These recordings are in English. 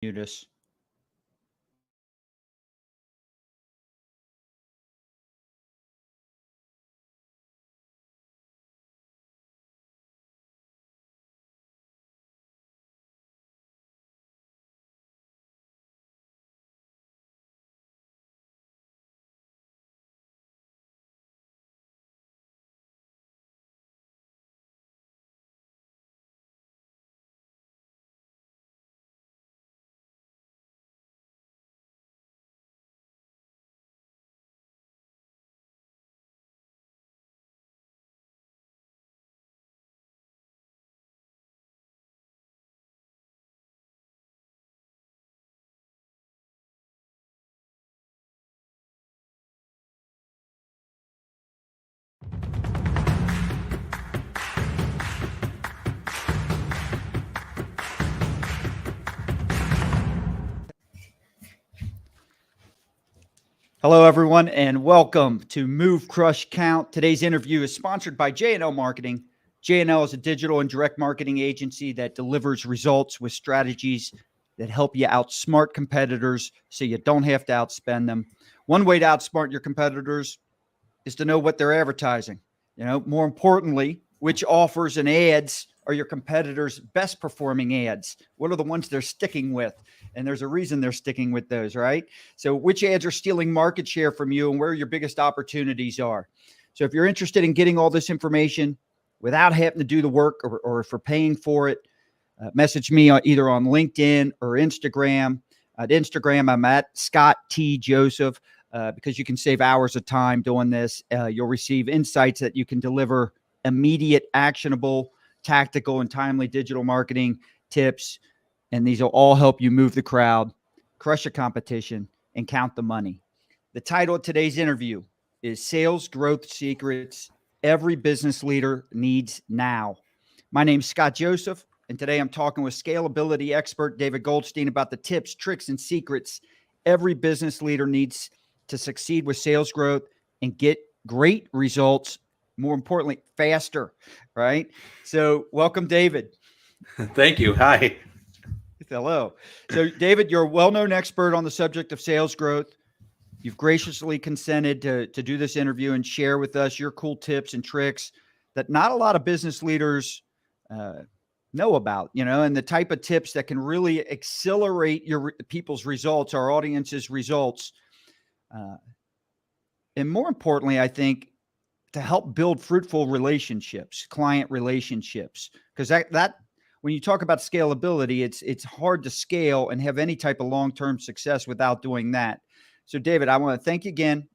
Mute us. Hello, everyone, and welcome to Move, Crush, Count. Today's interview is sponsored by J&L Marketing. J&L is a digital and direct marketing agency that delivers results with strategies that help you outsmart competitors so you don't have to outspend them. One way to outsmart your competitors is to know what they're advertising. More importantly, which offers and ads are your competitors' best performing ads? What are the ones they're sticking with? And there's a reason they're sticking with those, right? So which ads are stealing market share from you and where your biggest opportunities are? So if you're interested in getting all this information without having to do the work or for paying for it, message me either on LinkedIn or Instagram. At Instagram, I'm at Scott T. Joseph. Because you can save hours of time doing this. You'll receive insights that you can deliver immediate, actionable, tactical, and timely digital marketing tips. And these will all help you move the crowd, crush the competition, and count the money. The title of today's interview is Sales Growth Secrets Every Business Leader Needs Now. My name's Scott Joseph, and today I'm talking with scalability expert David Goldstein about the tips, tricks, and secrets every business leader needs to succeed with sales growth and get great results, more importantly, faster, right? So welcome, David. Thank you. Hi. Hello. So David, you're a well-known expert on the subject of sales growth. You've graciously consented to do this interview and share with us your cool tips and tricks that not a lot of business leaders know about, and the type of tips that can really accelerate your people's results, our audience's results. And more importantly, I think to help build fruitful relationships, client relationships, because that when you talk about scalability, it's hard to scale and have any type of long-term success without doing that. So David, I want to thank you again.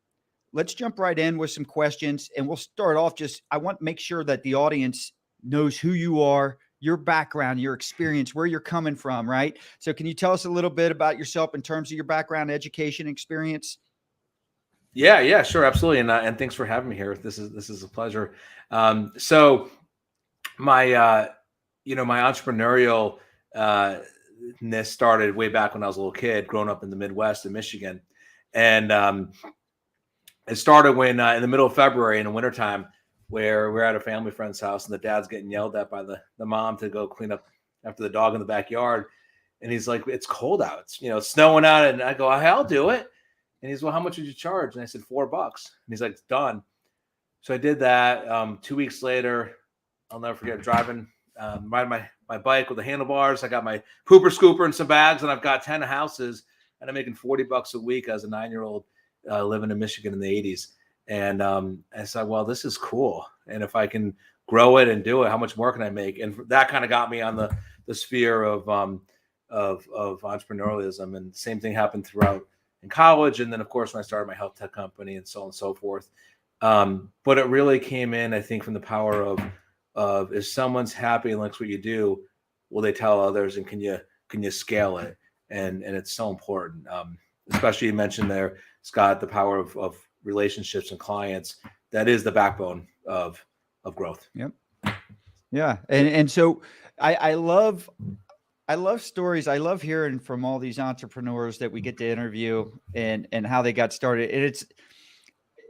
Let's jump right in with some questions, and we'll start off I want to make sure that the audience knows who you are, your background, your experience, where you're coming from, right? So can you tell us a little bit about yourself in terms of your background, education, experience? Yeah, sure, absolutely, and thanks for having me here. This is a pleasure. So my my entrepreneurial ness started way back when I was a little kid, growing up in the Midwest in Michigan, and it started when in the middle of February in the wintertime, where we're at a family friend's house and the dad's getting yelled at by the mom to go clean up after the dog in the backyard, and he's like, "It's cold out, it's snowing out," and I go, "Hey, I'll do it." And he's, "Well, how much would you charge?" And I said, $4. And he's like, "It's done." So I did that. 2 weeks later, I'll never forget driving, riding my bike with the handlebars. I got my pooper scooper and some bags, and I've got 10 houses, and I'm making $40 a week as a 9-year-old living in Michigan in the 80s. And I said, well, this is cool. And if I can grow it and do it, how much more can I make? And that kind of got me on the sphere of entrepreneurialism. And the same thing happened throughout in college. And then, of course, when I started my health tech company and so on and so forth. But it really came in, I think, from the power of if someone's happy and likes what you do, will they tell others, and can you scale it? And it's so important. Especially you mentioned there, Scott, the power of relationships and clients. That is the backbone of growth. Yep. Yeah. And so I love stories. I love hearing from all these entrepreneurs that we get to interview and how they got started. And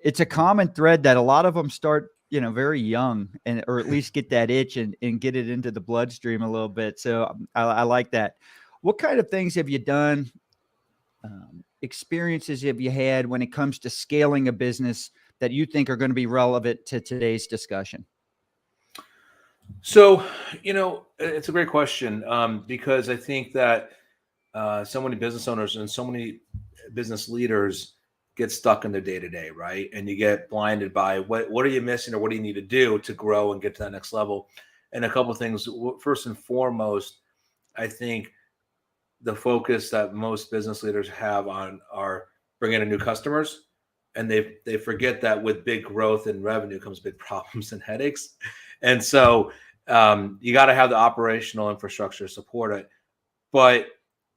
it's a common thread that a lot of them start, very young, or at least get that itch and get it into the bloodstream a little bit. So I like that. What kind of things have you done? Experiences have you had when it comes to scaling a business that you think are going to be relevant to today's discussion? So, it's a great question, because I think that so many business owners and so many business leaders get stuck in their day to day, right? And you get blinded by what are you missing or what do you need to do to grow and get to that next level? And a couple of things. First and foremost, I think the focus that most business leaders have on are bringing in new customers, and they forget that with big growth and revenue comes big problems and headaches. And so you got to have the operational infrastructure to support it. But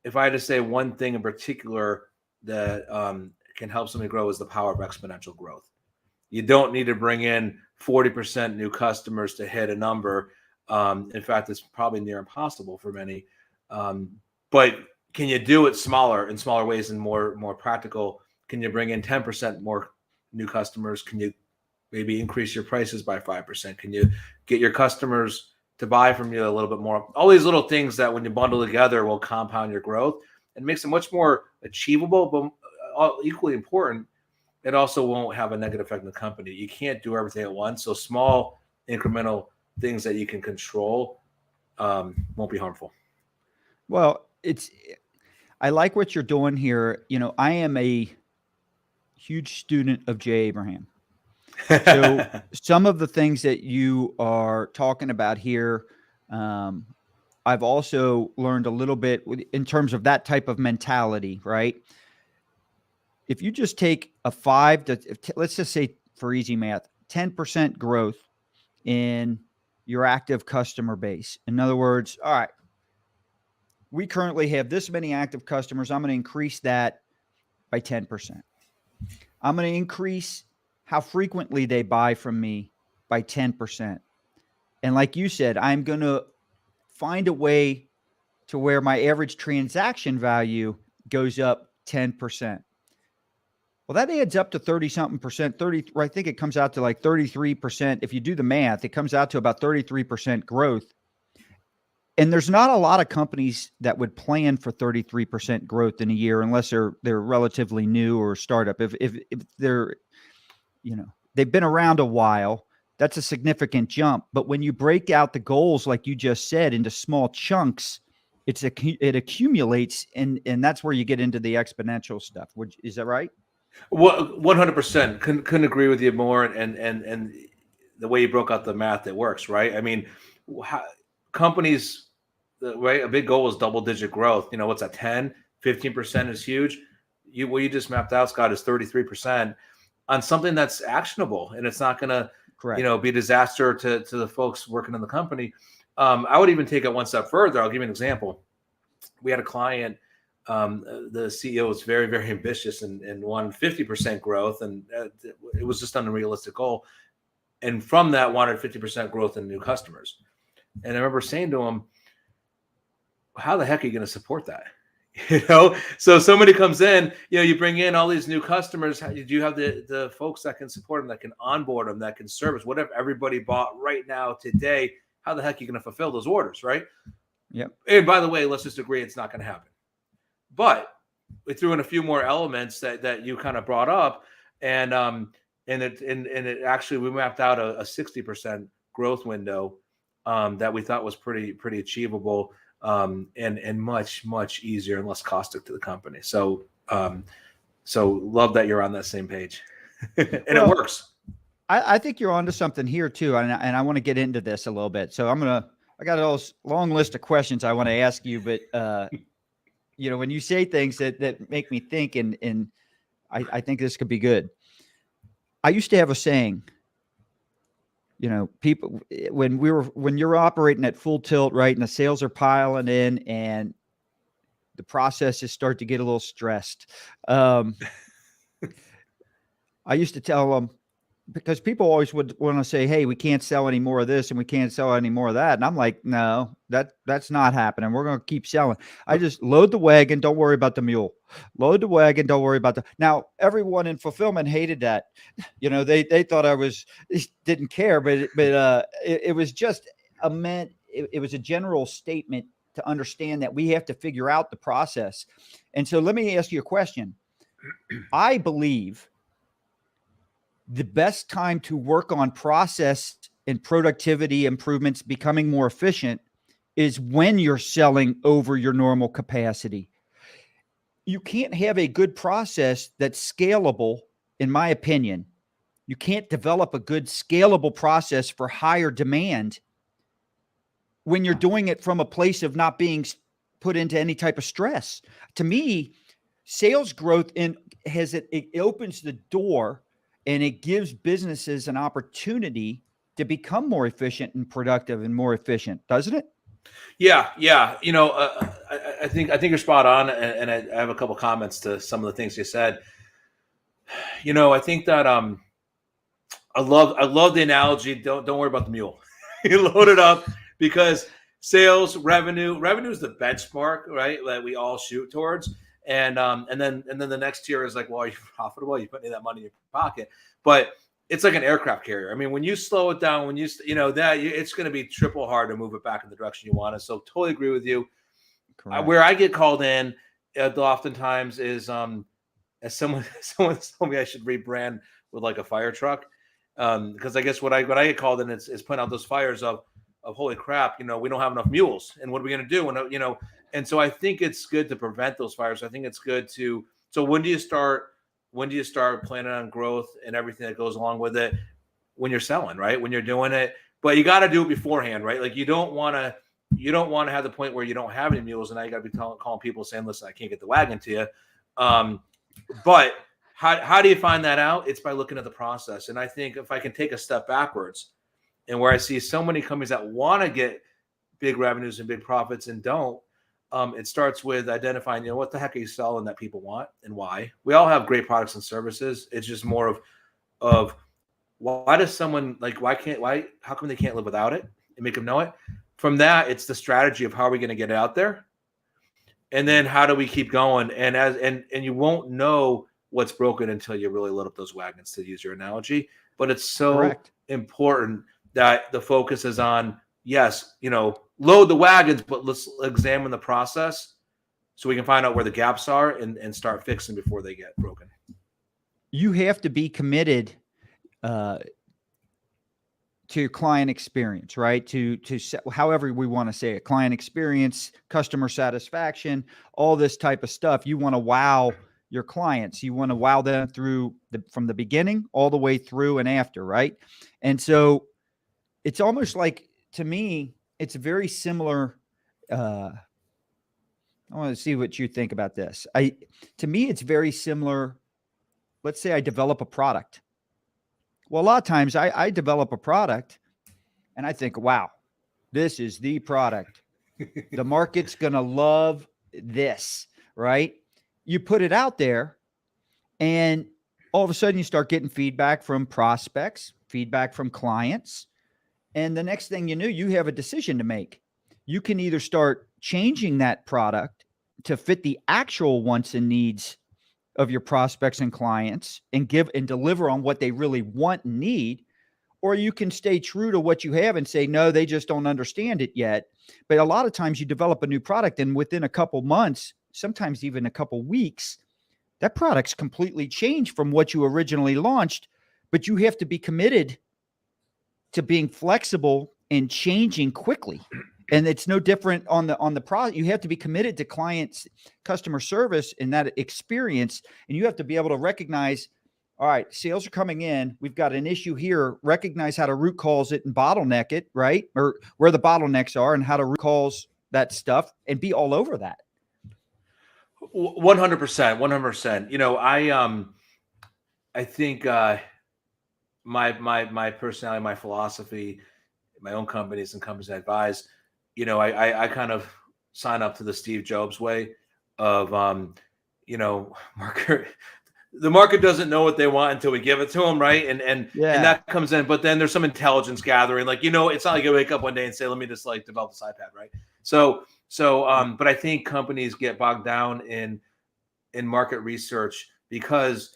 if I had to say one thing in particular that can help somebody grow is the power of exponential growth. You don't need to bring in 40% new customers to hit a number. In fact, it's probably near impossible for many. But can you do it in smaller ways and more practical? Can you bring in 10% more new customers? Can you maybe increase your prices by 5%? Can you get your customers to buy from you a little bit more? All these little things that when you bundle together will compound your growth and makes it much more achievable, but equally important, it also won't have a negative effect on the company. You can't do everything at once. So small incremental things that you can control won't be harmful. Well, I like what you're doing here. I am a huge student of Jay Abraham. So some of the things that you are talking about here, I've also learned a little bit in terms of that type of mentality, right? If you just take a let's just say for easy math, 10% growth in your active customer base. In other words, all right, we currently have this many active customers. I'm going to increase that by 10%. I'm going to increase how frequently they buy from me by 10%. And like you said, I'm going to find a way to where my average transaction value goes up 10%. Well, that adds up to 30 something percent, I think it comes out to like 33%. If you do the math, it comes out to about 33% growth. And there's not a lot of companies that would plan for 33% growth in a year unless they're relatively new or startup. If they're, they've been around a while, that's a significant jump. But when you break out the goals, like you just said, into small chunks, it accumulates, and that's where you get into the exponential stuff. Is that right? Well, 100%. Couldn't agree with you more. And the way you broke out the math, it works, right? I mean, companies, right? A big goal is double-digit growth. What's that? 10, 15% is huge. What you just mapped out, Scott, is 33% on something that's actionable, and it's not going to, be a disaster to the folks working in the company. I would even take it one step further. I'll give you an example. We had a client. The CEO was very, very ambitious and wanted 50% growth, and it was just an unrealistic goal. And from that, wanted 50% growth in new customers. And I remember saying to him, "How the heck are you going to support that?" So somebody comes in, you bring in all these new customers. Do you have the folks that can support them, that can onboard them, that can service whatever everybody bought right now today? How the heck are you going to fulfill those orders, right? Yep. And by the way, let's just agree it's not going to happen. But we threw in a few more elements that you kind of brought up, and it actually, we mapped out a 60% growth window that we thought was pretty achievable, and much easier and less caustic to the company. So love that you're on that same page, and it works. I think you're onto something here too, and I want to get into this a little bit. So I got a long list of questions I want to ask you, but when you say things that make me think, and I think this could be good. I used to have a saying, people, when you're operating at full tilt, right, and the sales are piling in and the processes start to get a little stressed. I used to tell them, because people always would want to say, "Hey, we can't sell any more of this and we can't sell any more of that." And I'm like, "No, that's not happening. We're going to keep selling." I just load the wagon. Don't worry about the mule. Load the wagon. Don't worry about now, everyone in fulfillment hated that. They thought didn't care, but it was just it was a general statement to understand that we have to figure out the process. And so let me ask you a question. I believe the best time to work on process and productivity improvements, becoming more efficient, is when you're selling over your normal capacity. You can't have a good process that's scalable, in my opinion. You can't develop a good scalable process for higher demand when you're doing it from a place of not being put into any type of stress. To me, sales growth it opens the door and it gives businesses an opportunity to become more efficient and productive and more efficient, doesn't it? Yeah, yeah. I think you're spot on, and I have a couple comments to some of the things you said. I think that I love the analogy. Don't worry about the mule. You load it up because sales revenue is the benchmark, right? That we all shoot towards, and then the next tier is like, well, are you profitable? Are you putting that money in your pocket? But it's like an aircraft carrier. I mean, when you slow it down, it's going to be triple hard to move it back in the direction you want it. So totally agree with you. Where I get called in oftentimes is as someone told me I should rebrand with like a fire truck, because I guess what I get called in is putting out those fires of holy crap, we don't have enough mules, and what are we going to do? And so I think it's good to prevent those fires. I think it's good to. So when do you start planning on growth and everything that goes along with it? When you're selling, right? When you're doing it, but you got to do it beforehand, right? Like you don't want to have the point where you don't have any mules, and now you got to be calling people saying, "Listen, I can't get the wagon to you." But how do you find that out? It's by looking at the process. And I think if I can take a step backwards, and where I see so many companies that want to get big revenues and big profits and don't, it starts with identifying, what the heck are you selling that people want and why? We all have great products and services. It's just more of why does someone how come they can't live without it, and make them know it. From that, it's the strategy of how are we going to get it out there, and then how do we keep going? And you won't know what's broken until you really load up those wagons, to use your analogy. But it's so important that the focus is on, yes, load the wagons, but let's examine the process so we can find out where the gaps are and start fixing before they get broken. You have to be committed to client experience, right? To however we want to say it, client experience, customer satisfaction, all this type of stuff. You want to wow your clients. You want to wow them from the beginning all the way through and after, right? And so it's almost like, to me, it's very similar. I want to see what you think about this. To me, it's very similar. Let's say I develop a product. Well, a lot of times I develop a product and I think, wow, this is the product. The market's going to love this, right? You put it out there and all of a sudden you start getting feedback from prospects, feedback from clients. And the next thing you know, you have a decision to make. You can either start changing that product to fit the actual wants and needs of your prospects and clients and give and deliver on what they really want and need, or you can stay true to what you have and say, no, they just don't understand it yet. But a lot of times you develop a new product and within a couple months, sometimes even a couple weeks, that product's completely changed from what you originally launched. But you have to be committed to being flexible and changing quickly. And it's no different on the product. You have to be committed to clients, customer service, and that experience. And you have to be able to recognize, all right, sales are coming in. We've got an issue here. Recognize how to root cause it and bottleneck it, right? Or where the bottlenecks are and how to root cause that stuff and be all over that. 100%, 100%. I think my personality, my philosophy, my own companies and companies I advise, I kind of sign up to the Steve Jobs way of, the market doesn't know what they want until we give it to them, right? And that comes in, but then there's some intelligence gathering. It's not like you wake up one day and say, let me just develop this iPad, right? So, but I think companies get bogged down in market research because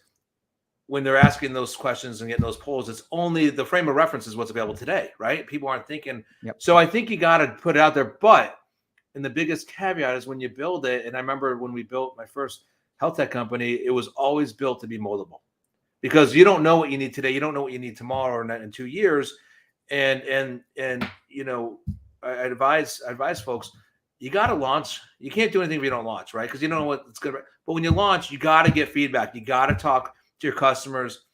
when they're asking those questions and getting those polls, it's only the frame of reference is what's available today, right? People aren't thinking. Yep. So I think you got to put it out there, but And the biggest caveat is when you build it. And I remember when we built my first health tech company, it was always built to be moldable, because you don't know what you need today. You don't know what you need tomorrow or in 2 years. And you know, I advise folks, you got to launch. You can't do anything if you don't launch, right? Because you don't know what's good. But when you launch, you got to get feedback. You got to talk to your customers.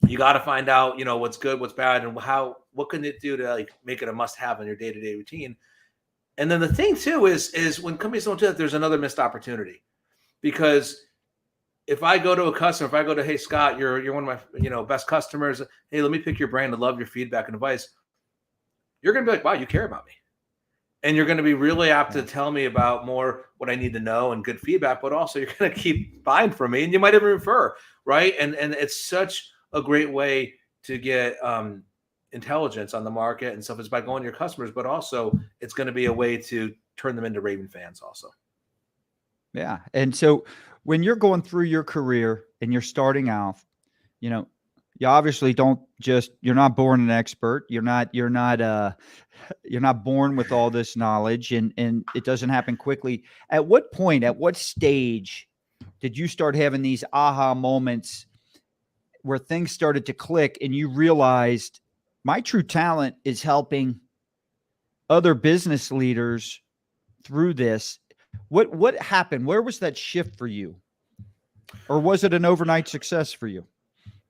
You got to find out, you know, what's good, what's bad, and what can it do to like make it a must-have in your day-to-day routine. And then the thing too is when companies don't do that, there's another missed opportunity. Because if I go to a customer, if I go to, hey, Scott, you're one of my, you know, best customers. Hey, let me pick your brain. I love your feedback and advice. You're going to be like, wow, you care about me. And you're going to be really apt to tell me about more what I need to know and good feedback, but also you're going to keep buying from me, and you might even refer, right? And it's such a great way to get intelligence on the market and stuff, is by going to your customers, but also it's going to be a way to turn them into Raven fans also. Yeah. And so when you're going through your career and you're starting out, you know, you obviously you're not born an expert. You're not born with all this knowledge, and it doesn't happen quickly. At what point, at what stage did you start having these aha moments where things started to click and you realized my true talent is helping other business leaders through this? What happened? Where was that shift for you? Or was it an overnight success for you?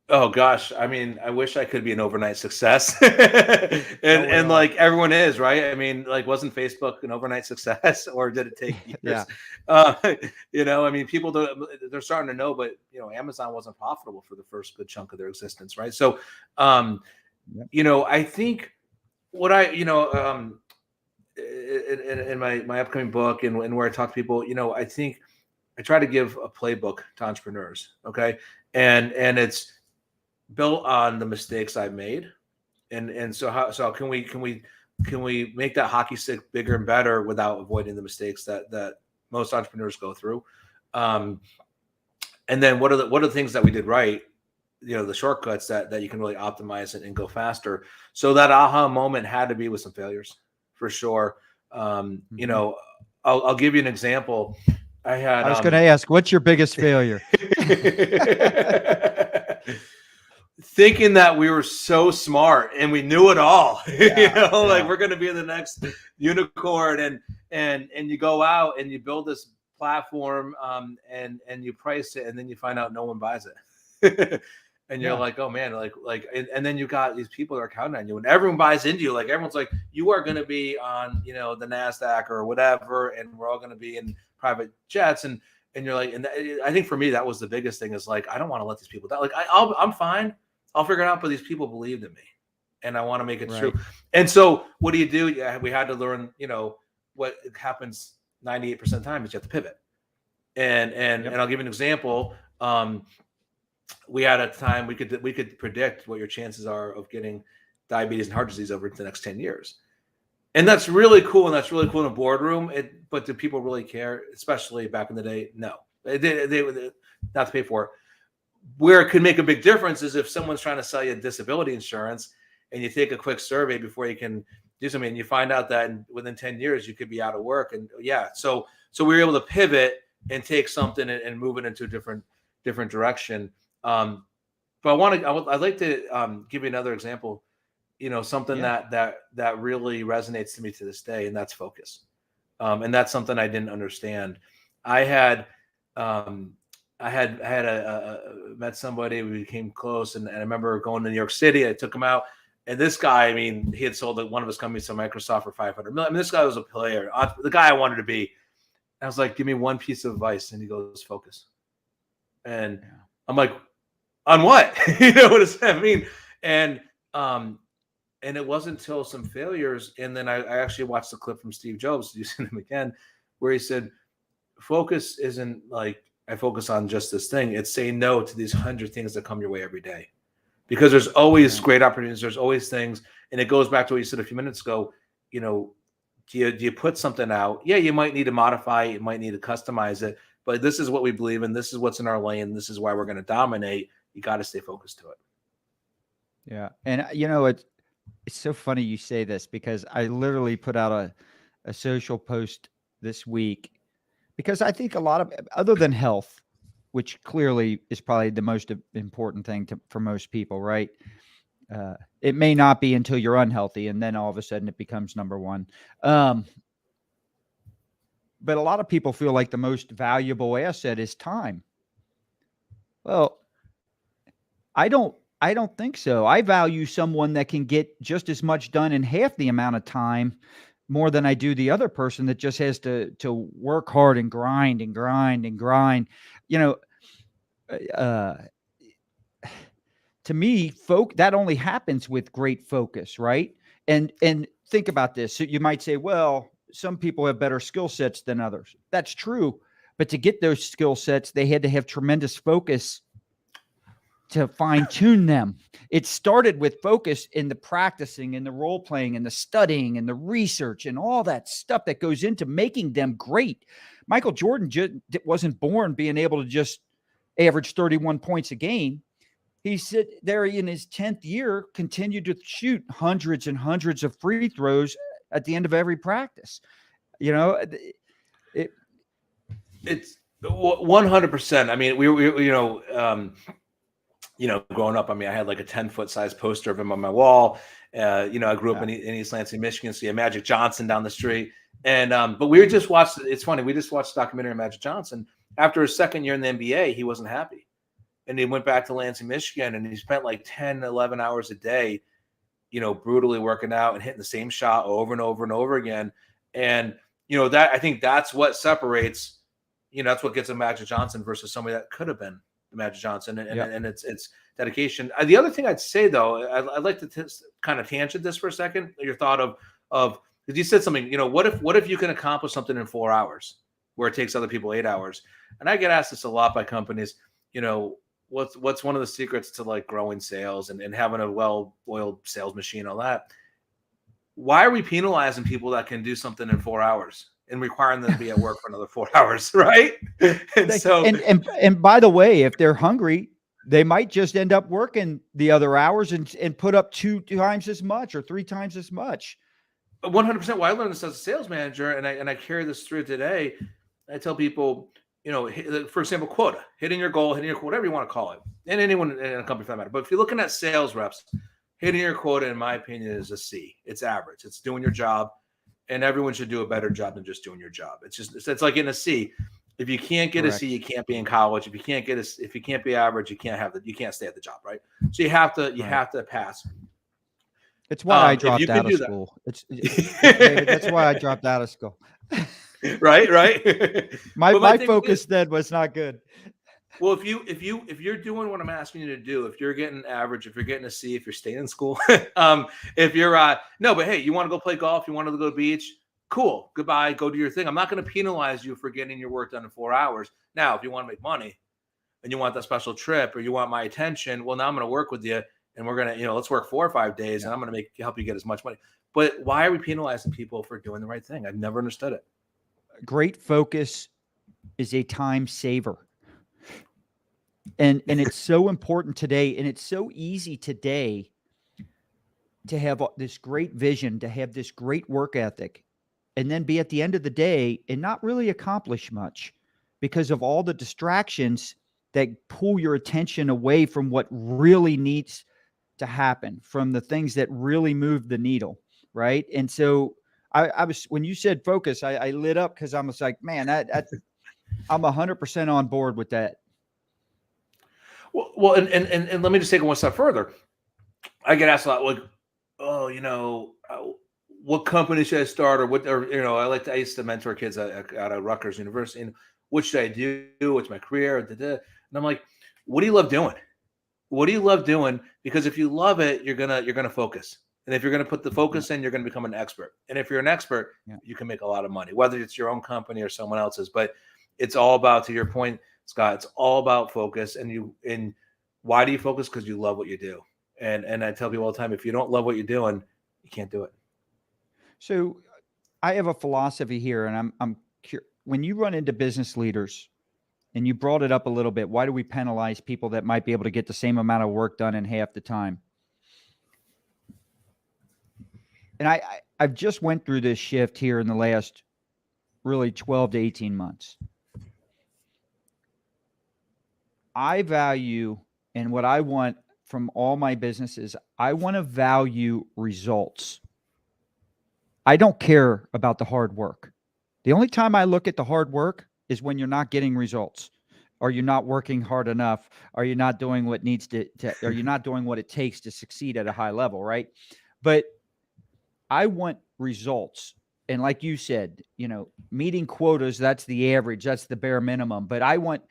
Oh gosh, I mean, I wish I could be an overnight success, and like everyone is, right? I mean, like, wasn't Facebook an overnight success, or did it take years? Yeah. You know, I mean, they're starting to know, but you know, Amazon wasn't profitable for the first good chunk of their existence, right? So, you know, I think what in my upcoming book and where I talk to people, you know, I think I try to give a playbook to entrepreneurs, okay, and it's built on the mistakes I've made, and so how can we make that hockey stick bigger and better without avoiding the mistakes that most entrepreneurs go through, and then what are the things that we did right, you know, the shortcuts that you can really optimize it and go faster. So that aha moment had to be with some failures for sure. You know, I'll give you an example. I was going to ask, what's your biggest failure? Thinking that we were so smart and we knew it all, like we're going to be the next unicorn, and you go out and you build this platform, and you price it, and then you find out no one buys it. And you're like, oh man, and then you got these people that are counting on you, and everyone buys into you. Like everyone's like, you are going to be on, you know, the NASDAQ or whatever, and we're all going to be in private jets, and you're like, and I think for me that was the biggest thing, is like, I don't want to let these people down. Like I'm fine, I'll figure it out, but these people believed in me, and I want to make it true. And so what do? Yeah, we had to learn, you know, what happens 98% of the time is you have to pivot. And I'll give you an example. We had a time we could predict what your chances are of getting diabetes and heart disease over the next 10 years. And that's really cool. And that's really cool in a boardroom. But do people really care? Especially back in the day? No, they not to pay for it. Where it could make a big difference is if someone's trying to sell you disability insurance, and you take a quick survey before you can do something, and you find out that within 10 years you could be out of work. And so we were able to pivot and take something and move it into a different direction. But I'd like to give you another example, you know, something that really resonates to me to this day, and that's focus. And that's something I didn't understand. I had met somebody, we became close, and I remember going to New York City. I took him out, and this guy, I mean, he had sold one of his companies to Microsoft for $500 million. I mean, this guy was a player, the guy I wanted to be. I was like, give me one piece of advice, and he goes, focus. And I'm like, on what? You know, what does that mean? And it wasn't until some failures, and then I actually watched the clip from Steve Jobs, using him again, where he said, focus isn't like I focus on just this thing. It's saying no to these 100 things that come your way every day, because there's always great opportunities. There's always things, and it goes back to what you said a few minutes ago. You know, do you put something out? Yeah, you might need to modify it, you might need to customize it, but this is what we believe in. This is what's in our lane. This is why we're going to dominate. You got to stay focused to it. Yeah. And you know, it's so funny you say this, because I literally put out a social post this week because I think a lot of, other than health, which clearly is probably the most important thing for most people, right? It may not be until you're unhealthy, and then all of a sudden it becomes number one. But a lot of people feel like the most valuable asset is time. Well, I don't think so. I value someone that can get just as much done in half the amount of time more than I do the other person that just has to work hard and grind and grind and grind. You know, to me, that only happens with great focus, right? And think about this. So you might say, well, some people have better skill sets than others. That's true. But to get those skill sets, they had to have tremendous focus to fine tune them. It started with focus in the practicing and the role playing and the studying and the research and all that stuff that goes into making them great. Michael Jordan wasn't born being able to just average 31 points a game. He said there in his 10th year, continued to shoot hundreds and hundreds of free throws at the end of every practice. You know, it's 100%. I mean, we growing up, I mean, I had like a 10-foot size poster of him on my wall. I grew up in East Lansing, Michigan. So you had Magic Johnson down the street. And, but we just watched, it's funny. We just watched a documentary on Magic Johnson. After his second year in the NBA, he wasn't happy. And he went back to Lansing, Michigan, and he spent like 10, 11 hours a day, brutally working out and hitting the same shot over and over and over again. And, that I think that's what separates, that's what gets a Magic Johnson versus somebody that could have been the Magic Johnson. And it's dedication. The other thing I'd say, though, I'd like to kind of tangent this for a second. Your thought of because you said something, what if you can accomplish something in 4 hours where it takes other people 8 hours? And I get asked this a lot by companies, what's one of the secrets to like growing sales and having a well-oiled sales machine, all that. Why are we penalizing people that can do something in 4 hours and requiring them to be at work for another 4 hours, right? And by the way, if they're hungry, they might just end up working the other hours and put up 2 times as much or 3 times as much. 100%. Well, I learned this as a sales manager, and I carry this through today. I tell people, for example, quota, hitting your goal, whatever you want to call it, and anyone in a company for that matter. But if you're looking at sales reps, hitting your quota, in my opinion, is a C. It's average. It's doing your job, and everyone should do a better job than just doing your job. It's like in a C. If you can't get Correct. a C, you can't be in college. If you can't be average, you can't stay at the job, right? So you have to pass. It's why I dropped out of school. David, that's why I dropped out of school. Right. my focus then was not good. Well, if you're doing what I'm asking you to do, if you're getting average, if you're getting a C, if you're staying in school, if you're but hey, you want to go play golf, you want to go to the beach, cool, goodbye, go do your thing. I'm not going to penalize you for getting your work done in 4 hours. Now, if you want to make money and you want that special trip or you want my attention, well, now I'm going to work with you and we're going to, let's work 4 or 5 days and I'm going to help you get as much money. But why are we penalizing people for doing the right thing? I've never understood it. Great focus is a time saver. And it's so important today, and it's so easy today to have this great vision, to have this great work ethic, and then be at the end of the day and not really accomplish much because of all the distractions that pull your attention away from what really needs to happen, from the things that really move the needle, right? And so I was, when you said focus, I lit up because I was like, man, I'm 100% on board with that. Well, and let me just take it one step further. I get asked a lot, like, oh, what company should I start, I used to mentor kids out of Rutgers University, and what should I do? What's my career? And I'm like, what do you love doing? What do you love doing? Because if you love it, you're gonna focus. And if you're going to put the focus in, you're going to become an expert. And if you're an expert, you can make a lot of money, whether it's your own company or someone else's. But it's all about, to your point, Scott, it's all about focus. And why do you focus? Because you love what you do. And I tell people all the time, if you don't love what you're doing, you can't do it. So I have a philosophy here, and I'm curious. When you run into business leaders, and you brought it up a little bit, why do we penalize people that might be able to get the same amount of work done in half the time? and I've just went through this shift here in the last really 12 to 18 months. I value, and what I want from all my businesses, I want to value results. I don't care about the hard work. The only time I look at the hard work is when you're not getting results, or you're not working hard enough, or you're not doing what needs to or you're not doing what it takes to succeed at a high level, right? But I want results. And like you said, meeting quotas, that's the average, that's the bare minimum. But I want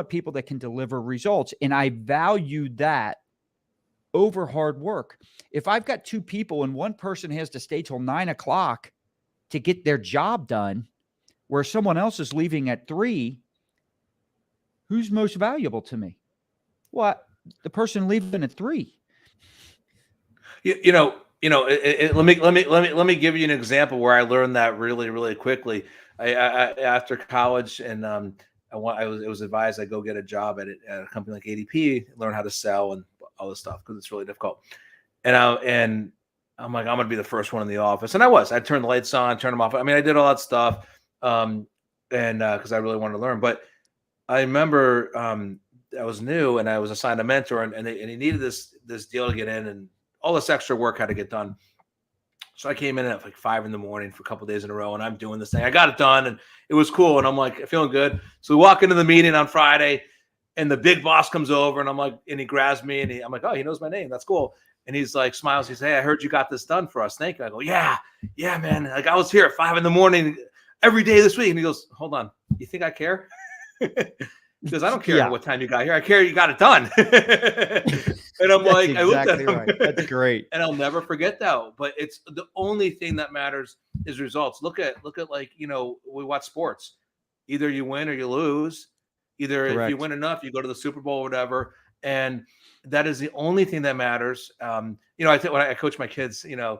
people that can deliver results. And I value that over hard work. If I've got two people and one person has to stay till 9 o'clock to get their job done, where someone else is leaving at 3, who's most valuable to me? Well, the person leaving at 3. Let me give you an example where I learned that really, really quickly. I after college, and it was advised I go get a job at a company like ADP, learn how to sell and all this stuff because it's really difficult. And I'm like, I'm gonna be the first one in the office, and I was. I turned the lights on, turned them off. I mean, I did all that stuff, and because I really wanted to learn. But I remember I was new and I was assigned a mentor, and he needed this deal to get in, and all this extra work had to get done. So I came in at like 5 a.m. for a couple of days in a row, and I'm doing this thing. I got it done, and it was cool. And I'm like, feeling good. So we walk into the meeting on Friday, and the big boss comes over, and I'm like, and he grabs me, and I'm like, oh, he knows my name. That's cool. And he's like, smiles. He says, hey, I heard you got this done for us. Thank you. I go, yeah, man. Like, I was here at 5 a.m. every day this week. And he goes, hold on. You think I care? Because I don't care what time you got here. I care you got it done. And I'm like, I looked at him. Right. That's great. And I'll never forget that. But it's the only thing that matters is results. Look at like, we watch sports. Either you win or you lose. Either Correct. If you win enough, you go to the Super Bowl or whatever. And that is the only thing that matters. I think when I coach my kids, and I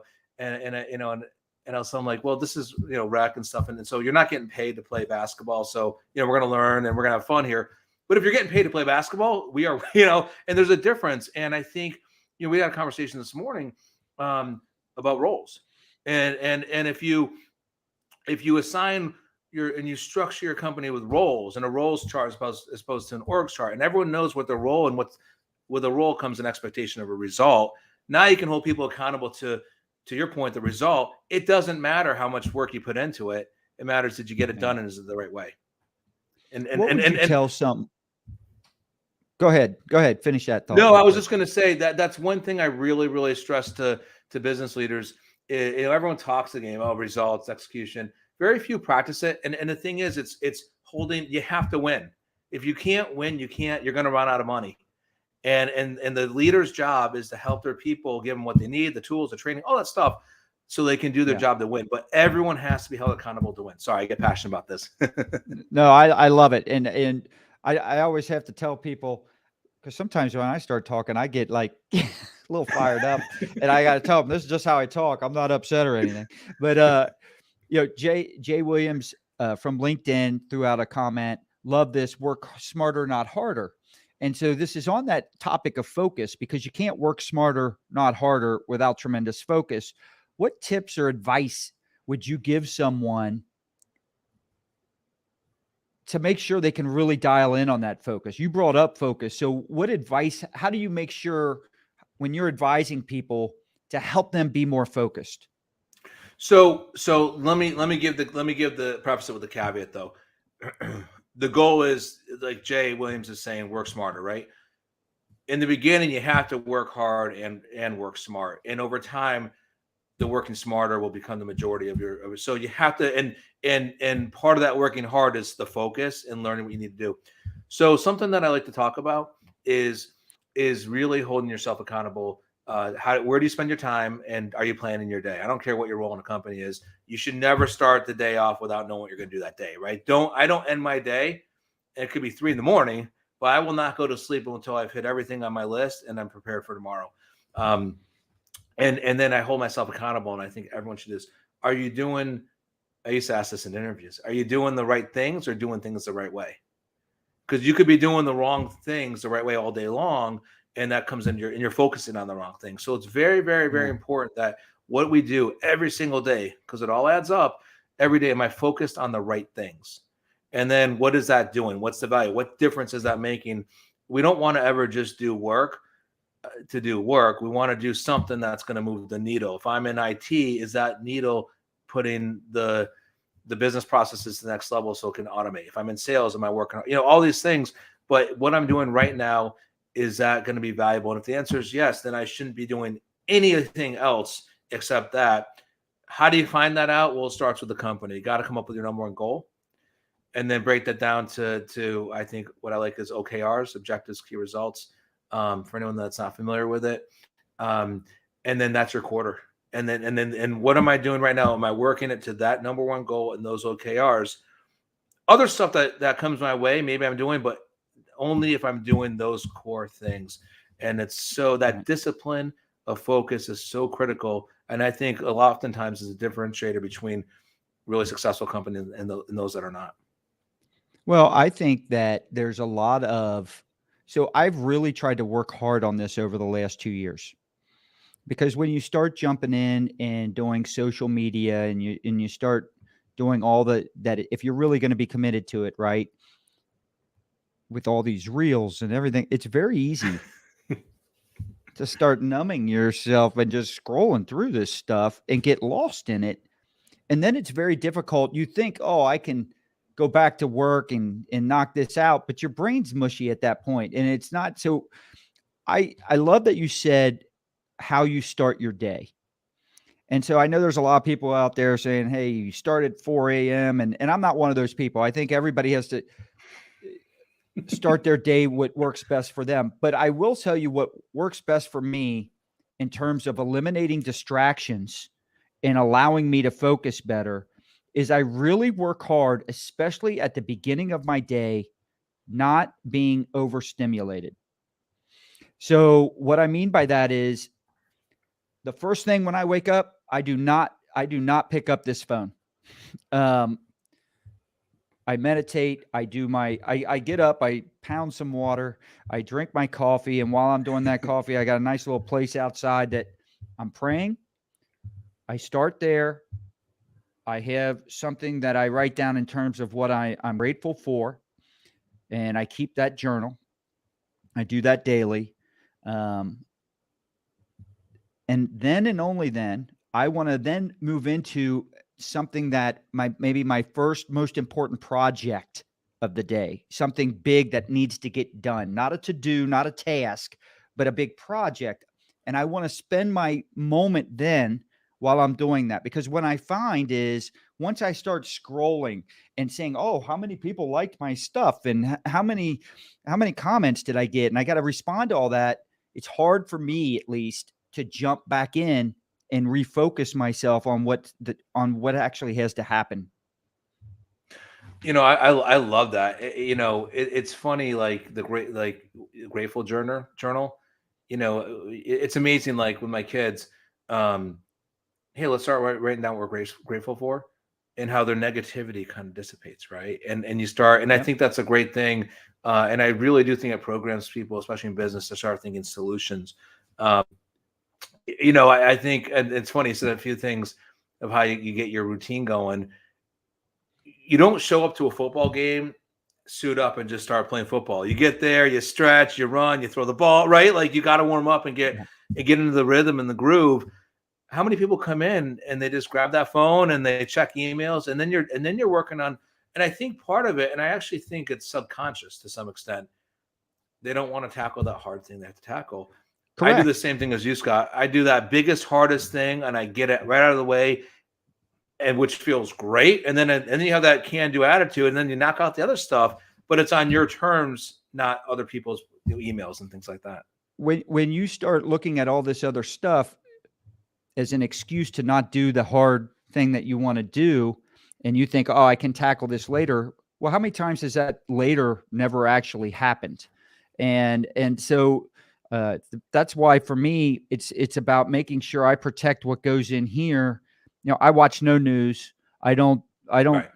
was like, well, this is, rec and stuff. And so you're not getting paid to play basketball. So, we're going to learn and we're going to have fun here. But if you're getting paid to play basketball, we are, and there's a difference. And I think, we had a conversation this morning about roles. And if you assign and you structure your company with roles, and a roles chart as opposed to an org chart, and everyone knows what their role, and with a role comes an expectation of a result. Now you can hold people accountable to your point, the result. It doesn't matter how much work you put into it. It matters, did you get it done, and is it the right way? And tell some. Go ahead. Finish that thought. No, I was just going to say that's one thing I really, really stress to business leaders. Everyone talks the game, results, execution. Very few practice it. And the thing is, it's holding. You have to win. If you can't win, you're going to run out of money. And the leader's job is to help their people, give them what they need, the tools, the training, all that stuff, so they can do their job to win. But everyone has to be held accountable to win. Sorry, I get passionate about this. No, I love it. And I always have to tell people, because sometimes when I start talking, I get like a little fired up, and I got to tell them, this is just how I talk. I'm not upset or anything. But, Jay Williams from LinkedIn threw out a comment, love this, work smarter, not harder. And so this is on that topic of focus, because you can't work smarter, not harder, without tremendous focus. What tips or advice would you give someone to make sure they can really dial in on that focus? You brought up focus. So what advice, how do you make sure when you're advising people to help them be more focused? So let me give the preface it with the caveat though. The goal is, like Jay Williams is saying, work smarter, right? In the beginning, you have to work hard and work smart. And over time, the working smarter will become the majority of your. So you have to, and part of that working hard is the focus and learning what you need to do. So something that I like to talk about is really holding yourself accountable. Where do you spend your time, and are you planning your day? I don't care what your role in a company is. You should never start the day off without knowing what you're going to do that day, right? I don't end my day, and it could be 3 a.m, but I will not go to sleep until I've hit everything on my list and I'm prepared for tomorrow. And then I hold myself accountable, and I think everyone should do this. I used to ask this in interviews. Are you doing the right things or doing things the right way? Because you could be doing the wrong things the right way all day long, and that comes in you're focusing on the wrong thing. So it's very, very, very important that what we do every single day, because it all adds up every day. Am I focused on the right things? And then what is that doing? What's the value? What difference is that making? We don't want to ever just do work to do work. We want to do something that's going to move the needle. If I'm in IT, is that needle putting the business processes to the next level so it can automate? If I'm in sales, am I working, all these things? But what I'm doing right now, is that going to be valuable? And if the answer is yes, then I shouldn't be doing anything else except that. How do you find that out? Well, it starts with the company. You got to come up with your number one goal, and then break that down to I think what I like is OKRs, objectives, key results. For anyone that's not familiar with it, and then that's your quarter. And what am I doing right now? Am I working it to that number one goal and those OKRs? Other stuff that comes my way, maybe I'm doing, but only if I'm doing those core things. And it's so that discipline of focus is so critical. And I think oftentimes is a differentiator between really successful companies and those that are not. Well, I think that there's a lot of, so I've really tried to work hard on this over the last 2 years, because when you start jumping in and doing social media and you start doing all that, if you're really going to be committed to it, right, with all these reels and everything, it's very easy to start numbing yourself and just scrolling through this stuff and get lost in it. And then it's very difficult. You think, oh, I can go back to work and knock this out, but your brain's mushy at that point, and it's not. So I love that you said how you start your day. And so I know there's a lot of people out there saying, hey, you start at 4 a.m. And I'm not one of those people. I think everybody has to start their day what works best for them. But I will tell you what works best for me in terms of eliminating distractions and allowing me to focus better is I really work hard, especially at the beginning of my day, not being overstimulated. So what I mean by that is the first thing when I wake up, I do not pick up this phone. I meditate. I get up, I pound some water, I drink my coffee. And while I'm doing that coffee, I got a nice little place outside that I'm praying. I start there. I have something that I write down in terms of what I'm grateful for. And I keep that journal. I do that daily. And then and only then, I want to then move into something that maybe my first most important project of the day, something big that needs to get done, not a to-do, not a task, but a big project. And I want to spend my moment then while I'm doing that, because what I find is once I start scrolling and saying, oh, how many people liked my stuff and how many comments did I get? And I got to respond to all that. It's hard for me, at least, to jump back in and refocus myself on what actually has to happen. I love that. It's funny, like grateful journal. It's amazing. Like with my kids, hey, let's start writing down what we're grateful for, and how their negativity kind of dissipates, right? And you start, and I think that's a great thing. And I really do think it programs people, especially in business, to start thinking solutions. I think, and it's funny, you said a few things of how you get your routine going. You don't show up to a football game, suit up and just start playing football. You get there, you stretch, you run, you throw the ball, right? Like you got to warm up and get into the rhythm and the groove. How many people come in and they just grab that phone and they check emails, and then you're working on, and I think part of it, and I actually think it's subconscious to some extent, they don't want to tackle that hard thing they have to tackle. Correct. I do the same thing as you, Scott. I do that biggest, hardest thing, and I get it right out of the way, and which feels great. And then you have that can-do attitude, and then you knock out the other stuff, but it's on your terms, not other people's emails and things like that. When you start looking at all this other stuff as an excuse to not do the hard thing that you want to do, and you think, oh, I can tackle this later. Well, how many times has that later never actually happened? And so that's why for me, it's about making sure I protect what goes in here. I watch no news. I don't, right.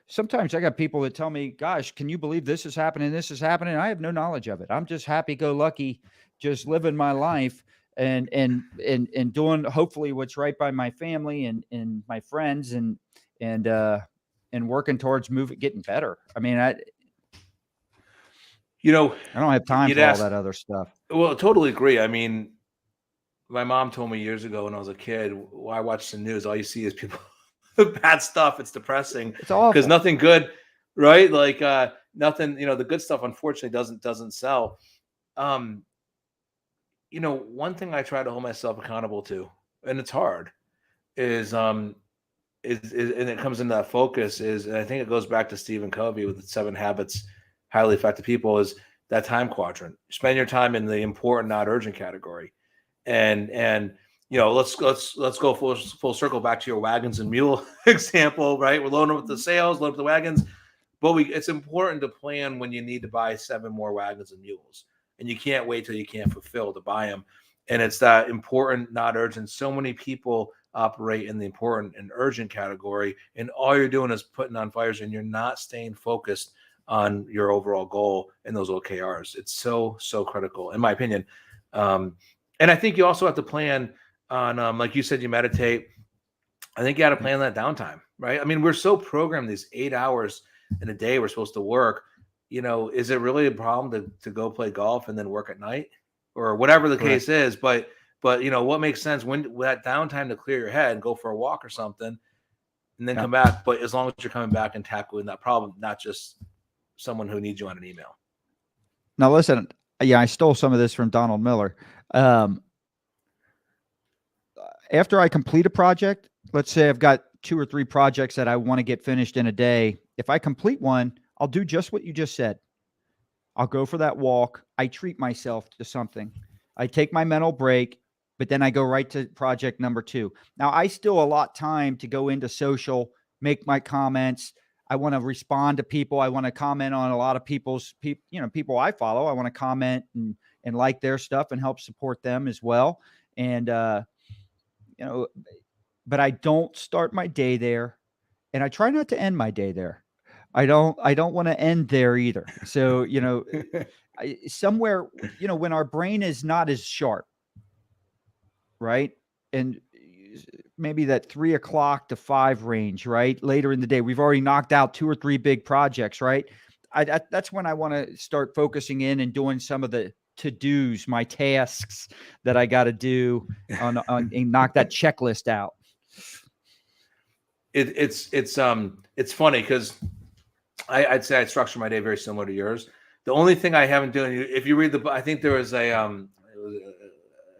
Sometimes I got people that tell me, gosh, can you believe this is happening? This is happening. I have no knowledge of it. I'm just happy-go-lucky, just living my life. and doing hopefully what's right by my family and my friends and working towards getting better. I mean, I don't have time you'd for all ask, that other stuff. well, totally agree. I mean, my mom told me years ago when I was a kid, I watch the news, all you see is people bad stuff. It's depressing It's because awful. nothing good, right? Like nothing, the good stuff unfortunately doesn't sell. Um, one thing I try to hold myself accountable to, and it's hard, is and it comes into that focus and I think it goes back to Stephen Covey with the 7 habits highly effective people, is that time quadrant. Spend your time in the important, not urgent category. And let's go full circle back to your wagons and mule example, right? We're loading up with the sales, loading up the wagons, but it's important to plan when you need to buy 7 more wagons and mules, and you can't wait till you can't fulfill to buy them. And it's that important, not urgent. So many people operate in the important and urgent category, and all you're doing is putting on fires, and you're not staying focused on your overall goal and those OKRs. It's so critical, in my opinion. And I think you also have to plan on, like you said, you meditate. I think you got to plan that downtime, right? I mean, we're so programmed these 8 hours in a day we're supposed to work. Is it really a problem to go play golf and then work at night or whatever the case is? But what makes sense when that downtime to clear your head and go for a walk or something and then come back. But as long as you're coming back and tackling that problem, not just someone who needs you on an email. Now, listen, I stole some of this from Donald Miller. After I complete a project, let's say I've got 2 or 3 projects that I want to get finished in a day. If I complete one, I'll do just what you just said. I'll go for that walk. I treat myself to something. I take my mental break, but then I go right to project number 2. Now, I still allot time to go into social, make my comments. I want to respond to people. I want to comment on a lot of people I follow. I want to comment and like their stuff and help support them as well. And, but I don't start my day there, and I try not to end my day there. I don't want to end there either. So, somewhere, when our brain is not as sharp, right? And maybe that 3 o'clock to 5 range, right? Later in the day, we've already knocked out 2 or 3 big projects, right? That's when I want to start focusing in and doing some of the to-dos, my tasks that I got to do on and knock that checklist out. It's funny because I'd say I structure my day very similar to yours. The only thing I haven't done, if you read I think there was an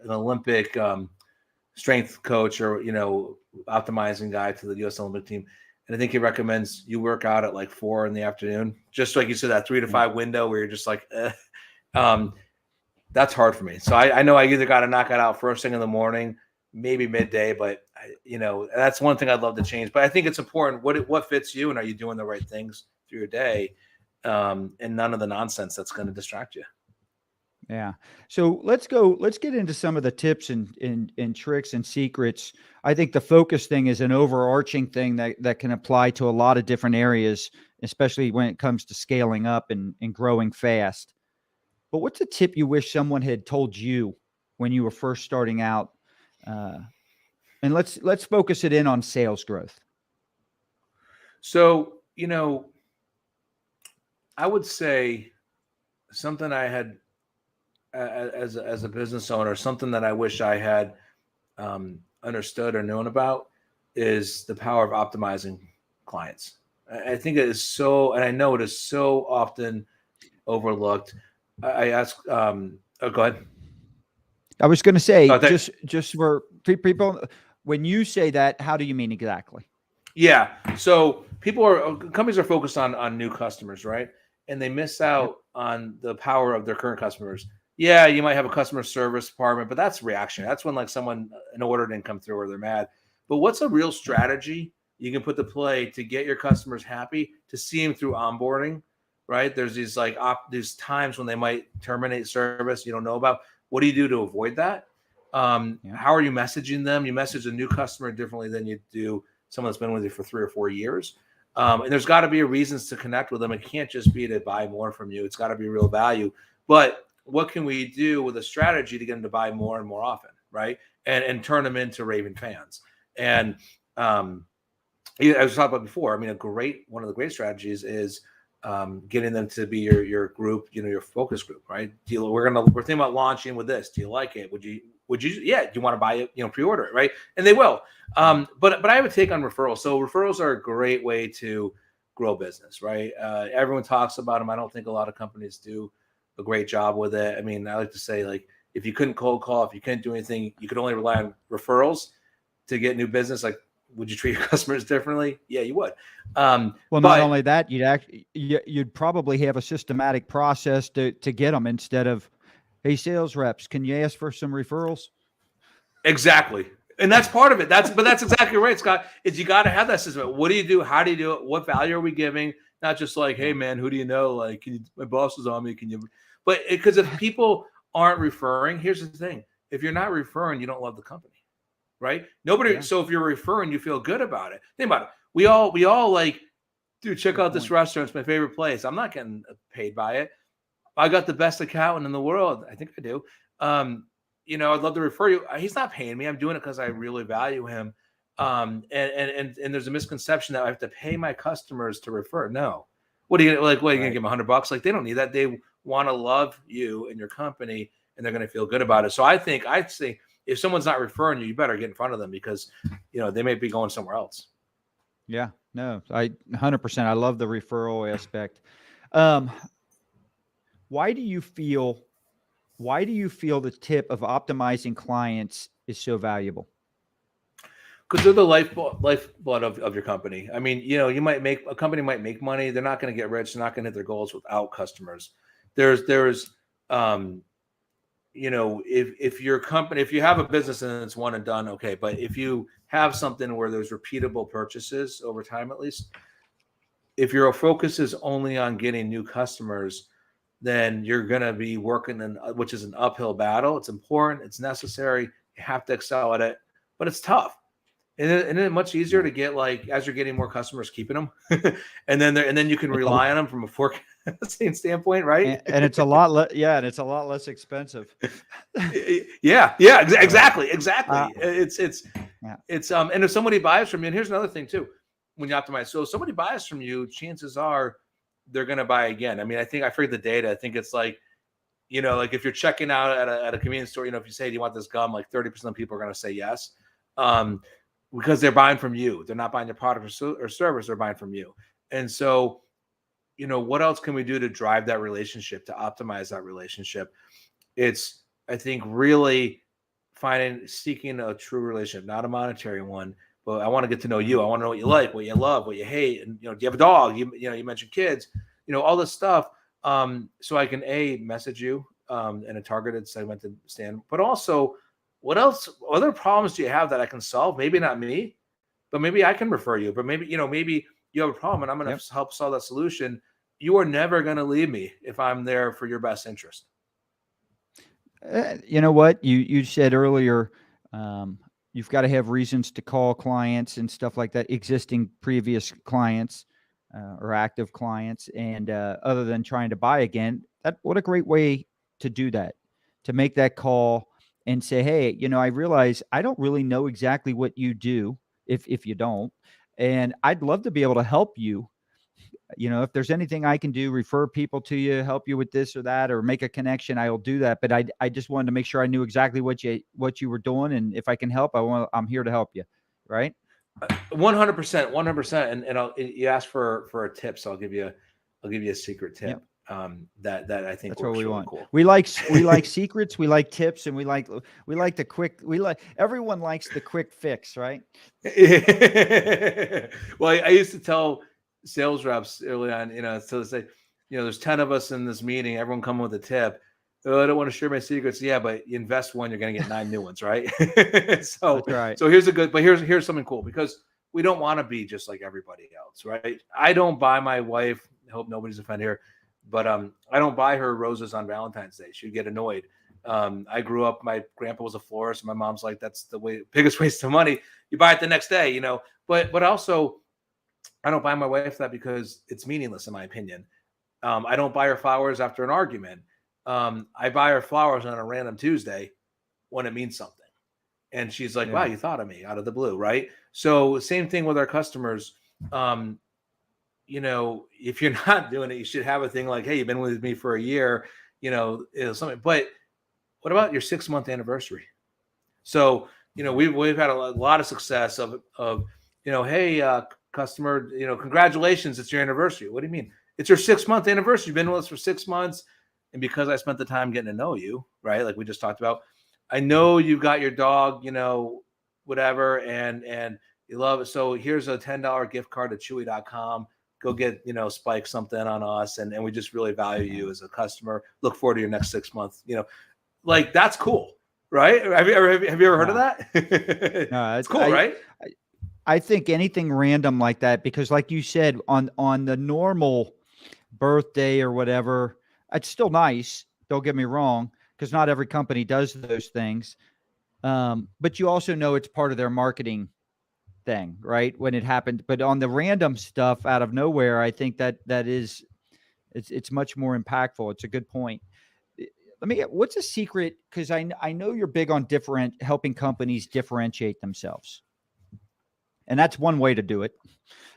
Olympic strength coach or optimizing guy to the U.S. Olympic team, and I think he recommends you work out at like 4 in the afternoon, just like you said, that 3 to 5 window where you're just like, that's hard for me. So I know I either got to knock it out first thing in the morning, maybe midday, but that's one thing I'd love to change. But I think it's important what fits you, and are you doing the right things through your day, and none of the nonsense that's going to distract you. Yeah. So let's get into some of the tips and tricks and secrets. I think the focus thing is an overarching thing that can apply to a lot of different areas, especially when it comes to scaling up and growing fast. But what's a tip you wish someone had told you when you were first starting out? And let's focus it in on sales growth. So, I would say something I had as a business owner, something that I wish I had understood or known about is the power of optimizing clients. I think it is so, and I know it is so often overlooked. I ask, go ahead. I was going to say, just for people, when you say that, how do you mean exactly? Yeah. So companies are focused on new customers, right? And they miss out on the power of their current customers. Yeah, you might have a customer service department, but that's reactionary. That's when like an order didn't come through or they're mad. But what's a real strategy you can put to play to get your customers happy, to see them through onboarding, right? There's these these times when they might terminate service you don't know about. What do you do to avoid that? How are you messaging them? You message a new customer differently than you do someone that's been with you for 3 or 4 years. And there's got to be reasons to connect with them. It can't just be to buy more from you. It's got to be real value. But what can we do with a strategy to get them to buy more and more often, right? And turn them into raving fans. And as we talked about before, I mean, one of the great strategies is getting them to be your group, your focus group, right? We're thinking about launching with this. Do you like it? Would you? Yeah. Do you want to buy it? Pre-order it, right? And they will. But I have a take on referrals. So referrals are a great way to grow business, right? Everyone talks about them. I don't think a lot of companies do a great job with it. I mean, I like to say, like, if you couldn't cold call, if you couldn't do anything, you could only rely on referrals to get new business. Like, would you treat your customers differently? Yeah, you would. Well, not only that, you'd probably have a systematic process to get them instead of, hey, sales reps, can you ask for some referrals? Exactly. And that's part of it. That's exactly right, Scott. Is you got to have that system. What do you do? How do you do it? What value are we giving? Not just like, hey man, who do you know? Like, my boss is on me. Can you? But because if people aren't referring, here's the thing: if you're not referring, you don't love the company, right? Nobody. Yeah. So if you're referring, you feel good about it. Think about it. We all like, dude, check out this restaurant. It's my favorite place. I'm not getting paid by it. I got the best accountant in the world. I think I do. I'd love to refer you. He's not paying me. I'm doing it because I really value him. And there's a misconception that I have to pay my customers to refer. No. What are you going to give them $100? Like, they don't need that. They want to love you and your company, and they're going to feel good about it. So I'd say if someone's not referring you, you better get in front of them because, they may be going somewhere else. Yeah, no, 100%. I love the referral aspect. Why do you feel the tip of optimizing clients is so valuable? Because they're the lifeblood of your company. I mean, a company might make money. They're not going to get rich. They're not going to hit their goals without customers. If you have a business and it's one and done, okay. But if you have something where there's repeatable purchases over time, at least, if your focus is only on getting new customers, then you're going to be working which is an uphill battle. It's important. It's necessary. You have to excel at it, but it's tough. Isn't it much easier to get, like, as you're getting more customers, keeping them, and then you can rely on them from a forecasting standpoint, right? And it's a lot less expensive. Yeah, exactly. And if somebody buys from you, and here's another thing too, when you optimize. So if somebody buys from you, chances are they're going to buy again. I mean, I forget the data. I think it's like, like if you're checking out at a convenience store, if you say, do you want this gum? Like 30% of people are going to say yes. Because they're buying from you. They're not buying your product or service. They're buying from you. And so, what else can we do to drive that relationship, to optimize that relationship? It's, I think, really seeking a true relationship, not a monetary one, but I want to get to know you. I want to know what you like, what you love, what you hate. And, do you have a dog? You mentioned kids, all this stuff. So I can message you in a targeted, segmented stand, but also, what else? Other problems do you have that I can solve? Maybe not me, but maybe I can refer you. But maybe maybe you have a problem and I'm going to help solve that solution. You are never going to leave me if I'm there for your best interest. You know what you said earlier? You've got to have reasons to call clients and stuff like that, existing previous clients or active clients, and other than trying to buy again. What a great way to do that, to make that call and say, hey, I realize I don't really know exactly what you do if you don't. And I'd love to be able to help you. If there's anything I can do, refer people to you, help you with this or that, or make a connection, I will do that. But I just wanted to make sure I knew exactly what you were doing. And if I can help, I'm here to help you. Right. 100%. And you asked for a tip. So I'll give you a secret tip. Yep. That I think that's what we really want. Cool. We like secrets, we like tips, and we like the quick. Everyone likes the quick fix, right? Well, I used to tell sales reps early on, so they say, there's 10 of us in this meeting, everyone come with a tip. Oh, I don't want to share my secrets. Yeah, but you invest one, you're going to get 9 new ones, right? So that's right. So here's something cool, because we don't want to be just like everybody else, right? I don't buy my wife. I hope nobody's offended here. But I don't buy her roses on Valentine's Day. She'd get annoyed. I grew up, my grandpa was a florist. My mom's like, that's the biggest waste of money. You buy it the next day, But also, I don't buy my wife that because it's meaningless, in my opinion. I don't buy her flowers after an argument. I buy her flowers on a random Tuesday when it means something. And she's like, wow, you thought of me out of the blue, right? So same thing with our customers. If you're not doing it, you should have a thing like, hey, you've been with me for a year, something. But what about your 6-month anniversary? So, we've had a lot of success of hey, customer, congratulations, it's your anniversary. What do you mean? It's your 6-month anniversary. You've been with us for 6 months. And because I spent the time getting to know you, right? Like we just talked about, I know you've got your dog, whatever, and you love it. So here's a $10 gift card to chewy.com. Go get, Spike something on us. And we just really value you as a customer. Look forward to your next 6 months, like that's cool. Right? Have you ever heard of that? No, it's cool, right? I think anything random like that, because like you said, on the normal birthday or whatever, it's still nice. Don't get me wrong, because not every company does those things. But you also know it's part of their marketing thing, right? When it happened. But on the random stuff out of nowhere, I think it's much more impactful. It's a good point. What's a secret? Because I know you're big on helping companies differentiate themselves. And that's one way to do it.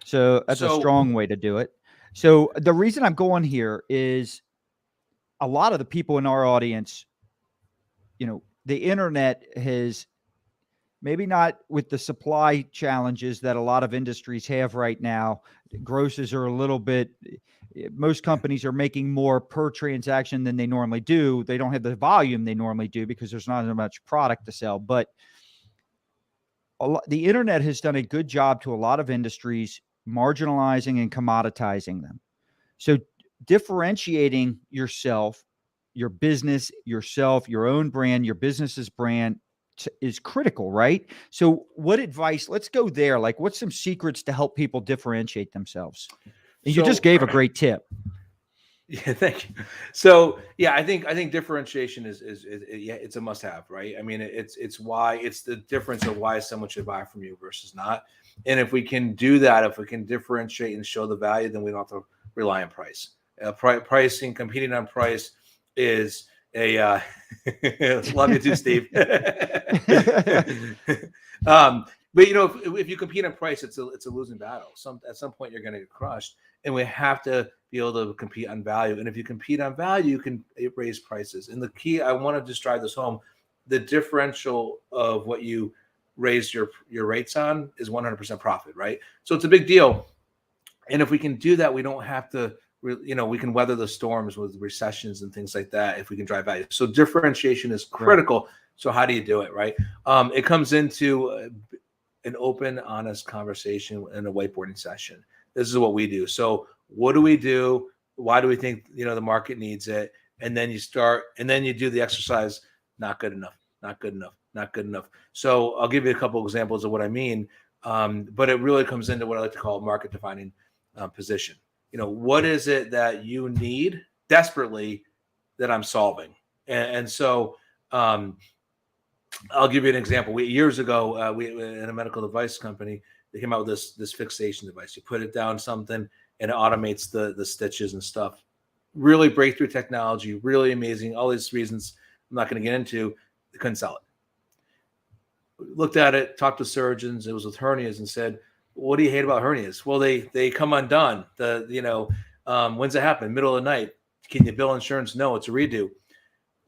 So that's a strong way to do it. So the reason I'm going here is a lot of the people in our audience, the internet has maybe not with the supply challenges that a lot of industries have right now. Grosses are a little bit, most companies are making more per transaction than they normally do. They don't have the volume they normally do because there's not as much product to sell. But the internet has done a good job to a lot of industries marginalizing and commoditizing them. So differentiating yourself, your business, yourself, your own brand, your business's brand is critical, right? So what advice, let's go there. Like what's some secrets to help people differentiate themselves? And you just gave a great tip. Yeah, thank you. So yeah, I think differentiation is it's a must have, right? I mean, it's the difference of why someone should buy from you versus not. And if we can do that, if we can differentiate and show the value, then we don't have to rely on price. Pricing, competing on price is a love you too, Steve. But if you compete on price, it's a losing battle. At some point you're going to get crushed, and we have to be able to compete on value. And if you compete on value, you can raise prices. And the key, I want to just drive this home, the differential of what you raise your rates on is 100% profit, right? So it's a big deal. And if we can do that, we don't have to, we can weather the storms with recessions and things like that if we can drive value. So differentiation is critical. Right. So how do you do it, right? It comes into an open, honest conversation in a whiteboarding session. This is what we do. So what do we do? Why do we think, the market needs it? And then you do the exercise, not good enough, not good enough, not good enough. So I'll give you a couple examples of what I mean. But it really comes into what I like to call market defining position. What is it that you need desperately that I'm solving? And so I'll give you an example. Years ago, we in a medical device company, they came out with this fixation device. You put it down something and it automates the stitches and stuff. Really breakthrough technology, really amazing. All these reasons I'm not going to get into. They couldn't sell it. Looked at it, talked to surgeons. It was with hernias and said, what do you hate about hernias? Well, they come undone. When's it happen? Middle of the night. Can you bill insurance? No, it's a redo.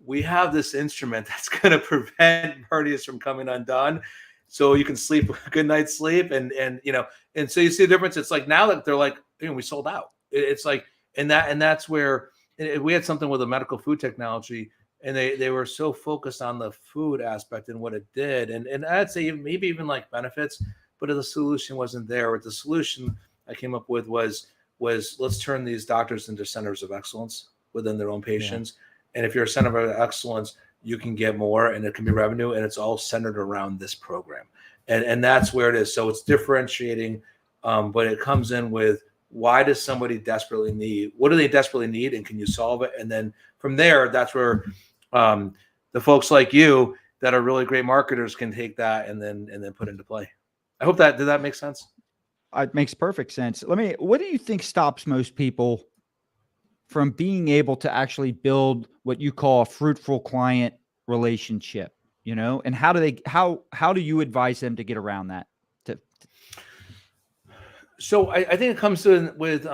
We have this instrument that's going to prevent hernias from coming undone, so you can sleep a good night's sleep. And so you see the difference. It's like now that they're like, we sold out. It's like, and that's where we had something with a medical food technology, and they were so focused on the food aspect and what it did, and I'd say maybe even like benefits. But the solution wasn't there. The solution I came up with was let's turn these doctors into centers of excellence within their own patients. Yeah. And if you're a center of excellence, you can get more, and it can be revenue, and it's all centered around this program. And that's where it is. So it's differentiating, but it comes in with, why does somebody desperately need? What do they desperately need, and can you solve it? And then from there, that's where the folks like you that are really great marketers can take that and then put it into play. I hope did that make sense? It makes perfect sense. What do you think stops most people from being able to actually build what you call a fruitful client relationship, and how do you advise them to get around that? So I think it comes in with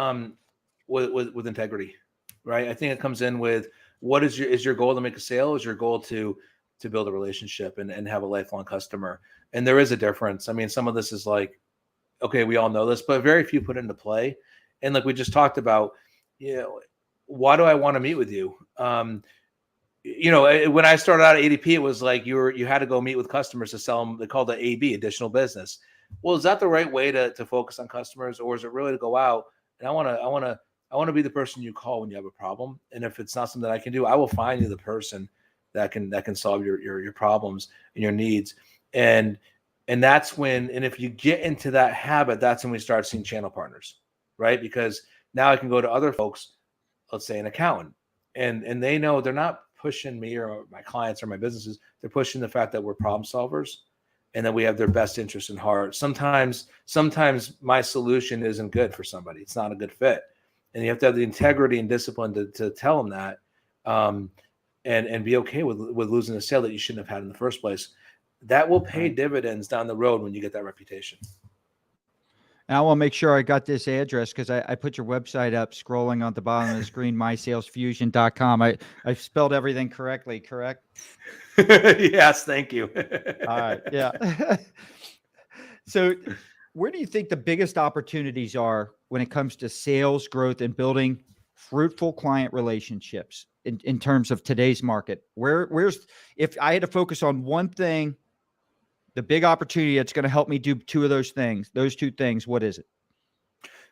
integrity, right? I think it comes in with what is your goal to make a sale? Is your goal to build a relationship and have a lifelong customer? And there is a difference. I mean, some of this is like, okay, we all know this, but very few put it into play. And like we just talked about, why do I want to meet with you? When I started out at ADP, it was like you had to go meet with customers to sell them. They called it AB, additional business. Well, is that the right way to focus on customers, or is it really to go out and I want to be the person you call when you have a problem? And if it's not something that I can do, I will find you the person that can solve your problems and your needs. And that's when, and if you get into that habit, that's when we start seeing channel partners, right? Because now I can go to other folks, let's say an accountant, and they know they're not pushing me or my clients or my businesses. They're pushing the fact that we're problem solvers and that we have their best interest in heart. Sometimes my solution isn't good for somebody. It's not a good fit. And you have to have the integrity and discipline to tell them that, and be okay with losing a sale that you shouldn't have had in the first place. That will pay dividends down the road when you get that reputation. And I want to make sure I got this address because I put your website up scrolling on the bottom of the screen, mysalesfusion.com. I spelled everything correctly, correct? Yes, thank you. All right. Yeah. So where do you think the biggest opportunities are when it comes to sales growth and building fruitful client relationships in terms of today's market? Where's, if I had to focus on one thing, the big opportunity that's going to help me do two of those two things, what is it?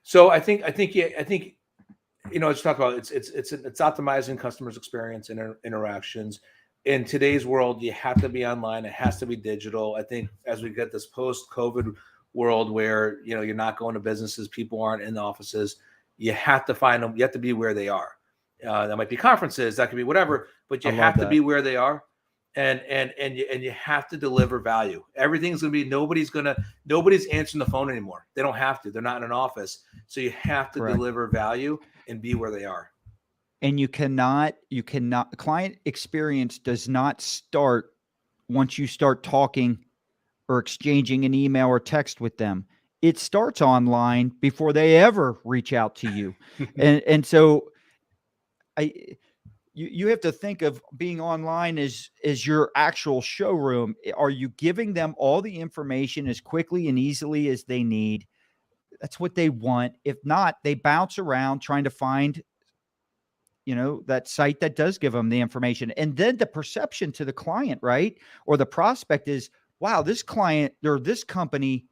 So I think, let's talk about it's optimizing customers' experience and interactions. In today's world, you have to be online. It has to be digital. I think as we get this post-COVID world where, you're not going to businesses, people aren't in the offices, you have to find them. You have to be where they are. That might be conferences, that could be whatever, but you have to be where they are. And you have to deliver value. Everything's going to be, nobody's answering the phone anymore. They don't have to. They're not in an office. So you have to deliver value and be where they are. And you cannot, client experience does not start once you start talking or exchanging an email or text with them. It starts online before they ever reach out to you. and so you have to think of being online as your actual showroom. Are you giving them all the information as quickly and easily as they need? That's what they want. If not, they bounce around trying to find, that site that does give them the information. And then the perception to the client, right? Or the prospect is, wow, this client or this company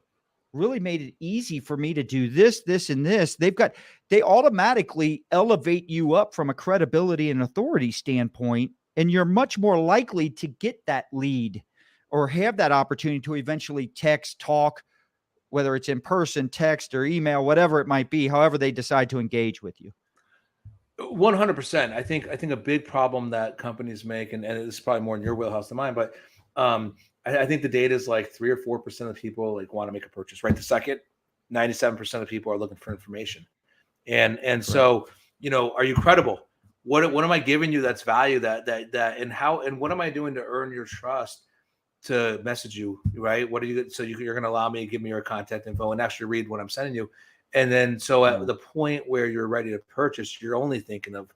really made it easy for me to do this, this, and this. They automatically elevate you up from a credibility and authority standpoint, and you're much more likely to get that lead or have that opportunity to eventually text, talk, whether it's in person, text, or email, whatever it might be, however they decide to engage with you. 100%. I think a big problem that companies make, and this is probably more in your wheelhouse than mine, but I think the data is like 3 or 4% of people like want to make a purchase right the second. 97% of people are looking for information, and so are you credible? What am I giving you that's value that and how, and what am I doing to earn your trust to message you, right? What are you, so you're going to allow me to give me your contact info and actually read what I'm sending you. And then, so at the point where you're ready to purchase, you're only thinking of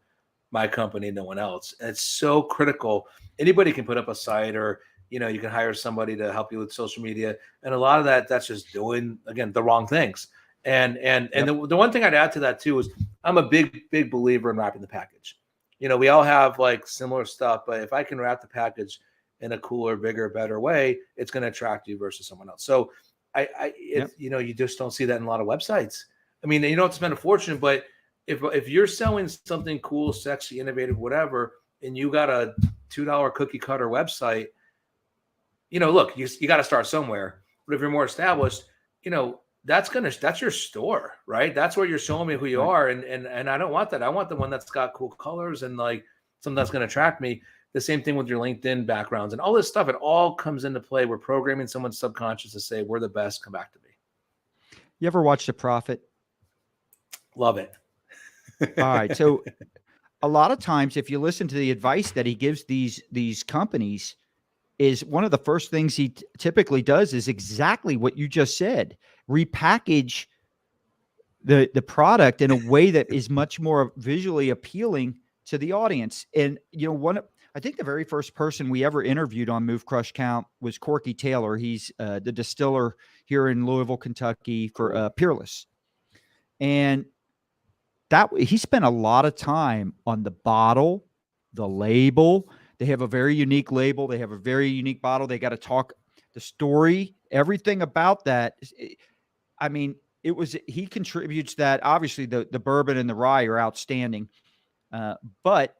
my company, no one else. And it's so critical. Anybody can put up a site, or, you can hire somebody to help you with social media. And a lot of that's just doing, again, the wrong things. And the one thing I'd add to that too is I'm a big believer in wrapping the package. We all have like similar stuff, but if I can wrap the package in a cooler, bigger, better way, it's going to attract you versus someone else. So you just don't see that in a lot of websites. I mean, you don't have to spend a fortune, but if you're selling something cool, sexy, innovative, whatever, and you got a $2 cookie cutter website, look, you got to start somewhere. But if you're more established, that's your store, right? That's where you're showing me who you are. And I don't want that. I want the one that's got cool colors and like something that's going to attract me. The same thing with your LinkedIn backgrounds and all this stuff. It all comes into play. We're programming someone's subconscious to say, we're the best, come back to me. You ever watch The Prophet? Love it. All right. So a lot of times, if you listen to the advice that he gives these companies, is one of the first things he typically does is exactly what you just said: repackage the product in a way that is much more visually appealing to the audience. And I think the very first person we ever interviewed on Move Crush Count was Corky Taylor. He's the distiller here in Louisville, Kentucky for Peerless, and that he spent a lot of time on the bottle, the label. They have a very unique label. They have a very unique bottle. They got to talk the story, everything about that. I mean, he contributes that. Obviously, the bourbon and the rye are outstanding, but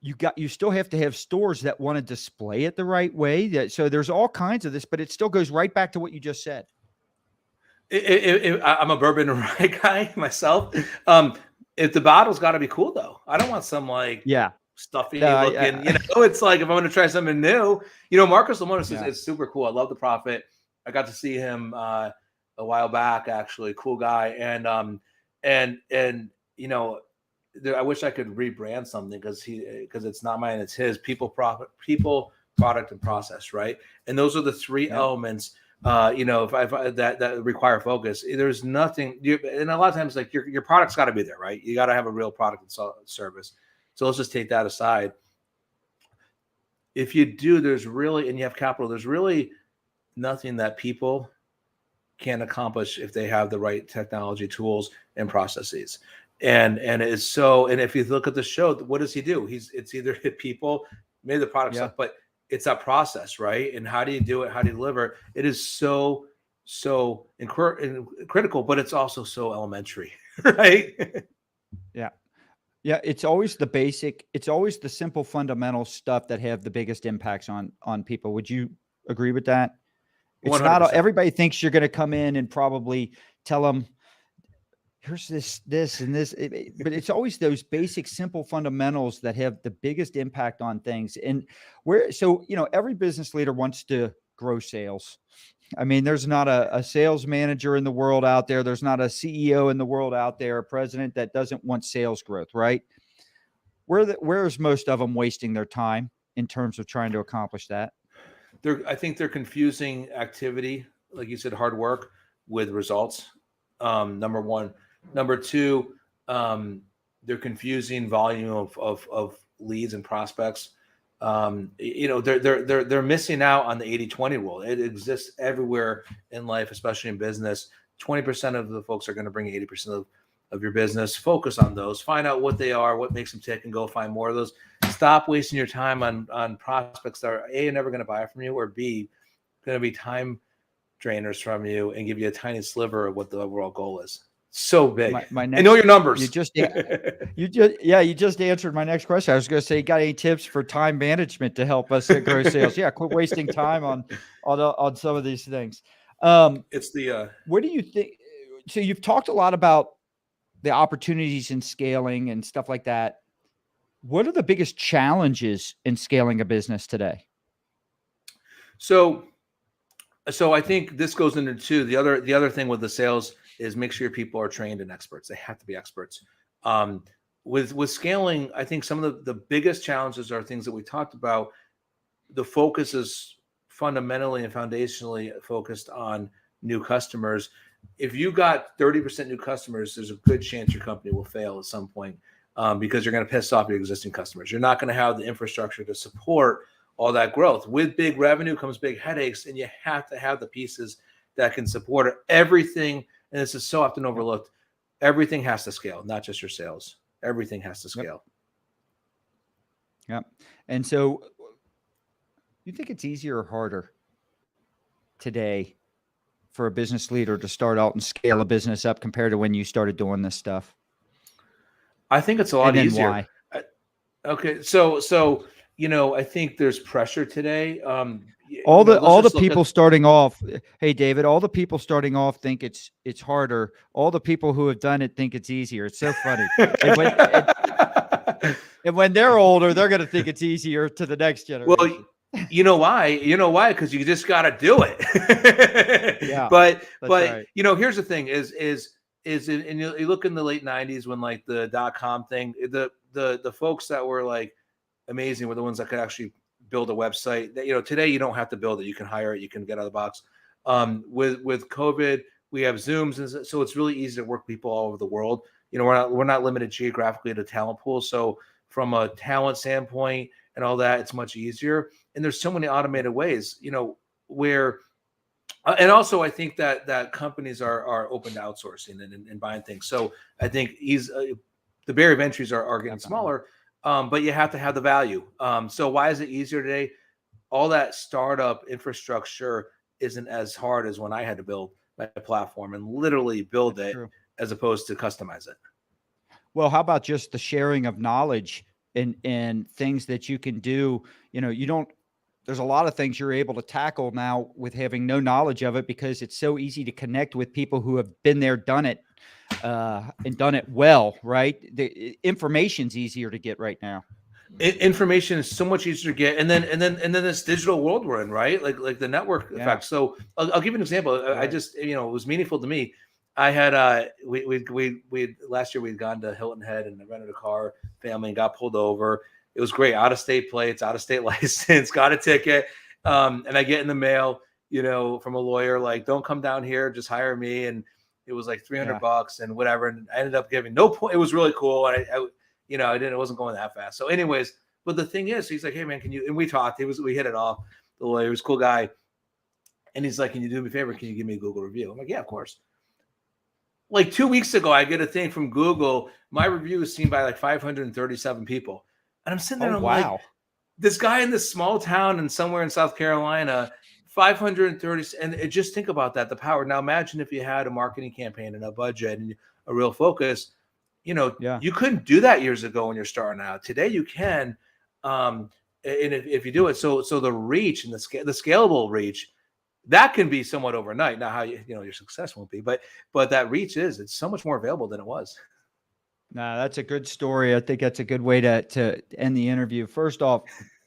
you still have to have stores that want to display it the right way. So there's all kinds of this, but it still goes right back to what you just said. I'm a bourbon and rye guy myself. If the bottle's got to be cool, though, I don't want some stuffy looking. It's like if I'm going to try something new. Marcus Lemonis is super cool. I love the Prophet. I got to see him a while back, actually. Cool guy, and I wish I could rebrand something because it's not mine, it's his. People, product, and process, right? And those are the three elements. That require focus. There's nothing, and a lot of times, like your product's got to be there, right? You got to have a real product and service. So let's just take that aside. If you do, and you have capital, there's really nothing that people can accomplish if they have the right technology, tools, and processes. And it's so. And if you look at the show, what does he do? It's either hit people, maybe the product stuff, but it's that process, right? And how do you do it? How do you deliver? It is so critical, but it's also so elementary, right? Yeah. It's always the basic. It's always the simple, fundamental stuff that have the biggest impacts on people. Would you agree with that? It's 100%. Not everybody thinks you're going to come in and probably tell them, here's this and this, but it's always those basic, simple fundamentals that have the biggest impact on things. And every business leader wants to grow sales. I mean, there's not a sales manager in the world out there. There's not a CEO in the world out there, a president that doesn't want sales growth, right? Where's most of them wasting their time in terms of trying to accomplish that? I think they're confusing activity, like you said, hard work with results. Number one. Number two, they're confusing volume of leads and prospects. They're missing out on the 80-20 rule. It exists everywhere in life, especially in business. 20% of the folks are going to bring 80% of your business. Focus on those. Find out what they are, what makes them tick, and go find more of those. Stop wasting your time on prospects that are A, never going to buy from you, or B, going to be time drainers from you and give you a tiny sliver of what the overall goal is. So big. I know your numbers. You just answered my next question. I was going to say, got any tips for time management to help us grow sales? Yeah, quit wasting time on some of these things. What do you think? So you've talked a lot about the opportunities in scaling and stuff like that. What are the biggest challenges in scaling a business today? So I think this goes into the other thing with the sales is make sure your people are trained and experts. They have to be experts. With scaling, I think some of the biggest challenges are things that we talked about. The focus is fundamentally and foundationally focused on new customers. If you got 30% new customers, there's a good chance your company will fail at some point because you're going to piss off your existing customers. You're not going to have the infrastructure to support all that growth. With big revenue comes big headaches, and you have to have the pieces that can support it. Everything, and this is so often overlooked, everything has to scale, not just your sales. Everything has to scale. Yep. And so you think it's easier or harder today for a business leader to start out and scale a business up compared to when you started doing this stuff? I think it's a lot easier. Why? Okay. So, I think there's pressure today. All the people starting off, hey David, all the people starting off think it's harder. All the people who have done it think it's easier. It's so funny. and when they're older, they're going to think it's easier to the next generation. Well, you know why? Because you just got to do it. Yeah. But right. Here's the thing: is and you look in the late '90s when like the .com thing, the the folks that were like amazing were the ones that could actually build a website. That, today you don't have to build it; you can hire it, you can get out of the box. With COVID, we have Zooms, and so it's really easy to work people all over the world. We're not limited geographically to talent pools. So from a talent standpoint and all that, it's much easier. And there's so many automated ways, where and also I think that companies are open to outsourcing and buying things. So I think the barrier of entries are getting smaller, but you have to have the value. So why is it easier today? All that startup infrastructure isn't as hard as when I had to build my platform and literally build it as opposed to customize it. Well, how about just the sharing of knowledge and things that you can do? There's a lot of things you're able to tackle now with having no knowledge of it, because it's so easy to connect with people who have been there, done it, and done it well, right? The information's easier to get right now. Information is so much easier to get, and then this digital world we're in, right? Like the network effect. So I'll give you an example. Right. I just, it was meaningful to me. I had we last year we'd gone to Hilton Head and rented a car, family, and got pulled over. It was great. Out of state plates, out of state license, got a ticket. And I get in the mail, from a lawyer, like, don't come down here, just hire me. And it was like $300 and whatever. And I ended up giving no point. It was really cool. And it wasn't going that fast. So anyways, but the thing is, he's like, hey man, and we talked, we hit it off. The lawyer was a cool guy. And he's like, can you do me a favor? Can you give me a Google review? I'm like, yeah, of course. Like 2 weeks ago, I get a thing from Google. My review is seen by like 537 people. And I'm sitting there and I'm like, this guy in this small town and somewhere in South Carolina, 530. And just think about that, the power. Now imagine if you had a marketing campaign and a budget and a real focus. You couldn't do that years ago when you're starting out. Today you can. And if you do it, so the reach and the scalable reach, that can be somewhat overnight. Now how your success won't be, but that reach it's so much more available than it was. No, that's a good story. I think that's a good way to end the interview. First off,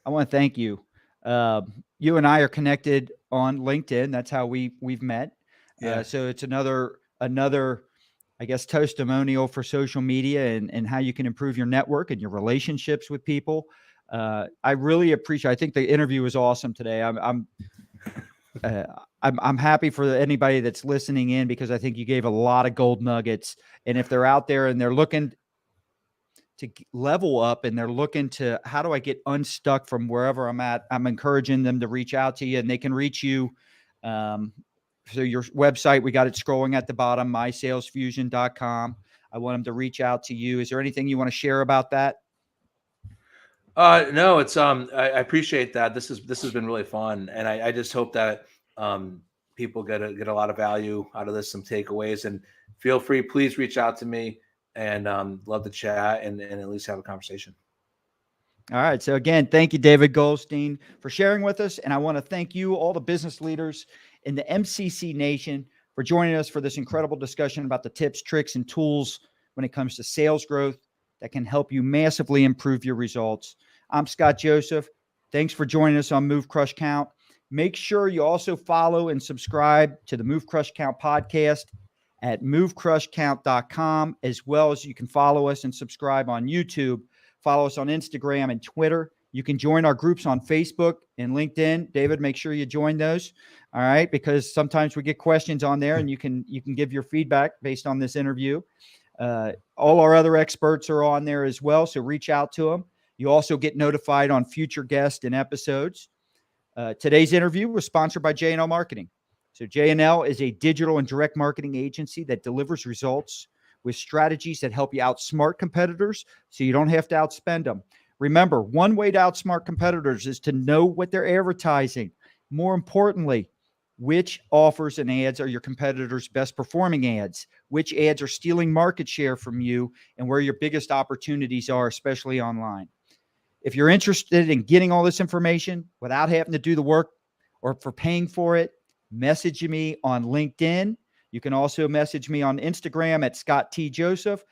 I want to thank you. You and I are connected on LinkedIn. That's how we've met. Yeah. So it's another, I guess, testimonial for social media and how you can improve your network and your relationships with people. I really appreciate. I think the interview was awesome today. I'm happy for anybody that's listening in, because I think you gave a lot of gold nuggets. And if they're out there and they're looking to level up and they're looking to, how do I get unstuck from wherever I'm at, I'm encouraging them to reach out to you, and they can reach you. So your website, we got it scrolling at the bottom, mysalesfusion.com. I want them to reach out to you. Is there anything you want to share about that? No, it's I appreciate that. This has been really fun, and I just hope that people get a lot of value out of this, some takeaways. And feel free, please reach out to me, and love to chat and at least have a conversation. All right. So again, thank you, David Goldstein, for sharing with us, and I want to thank you, all the business leaders in the MCC Nation, for joining us for this incredible discussion about the tips, tricks, and tools when it comes to sales growth that can help you massively improve your results. I'm Scott Joseph. Thanks for joining us on Move, Crush, Count. Make sure you also follow and subscribe to the Move, Crush, Count podcast at movecrushcount.com, as well as you can follow us and subscribe on YouTube. Follow us on Instagram and Twitter. You can join our groups on Facebook and LinkedIn. David, make sure you join those. All right, because sometimes we get questions on there, and you can give your feedback based on this interview. All our other experts are on there as well, so reach out to them. You also get notified on future guests and episodes. Today's interview was sponsored by J&L Marketing. So J&L is a digital and direct marketing agency that delivers results with strategies that help you outsmart competitors so you don't have to outspend them. Remember, one way to outsmart competitors is to know what they're advertising. More importantly, which offers and ads are your competitors' best performing ads, which ads are stealing market share from you, and where your biggest opportunities are, especially online. If you're interested in getting all this information without having to do the work or for paying for it, message me on LinkedIn. You can also message me on Instagram at Scott T. Joseph.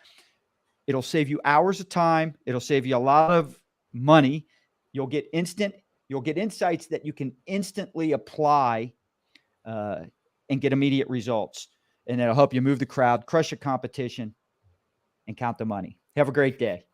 It'll save you hours of time. It'll save you a lot of money. You'll get insights that you can instantly apply and get immediate results. And it'll help you move the crowd, crush your competition, and count the money. Have a great day.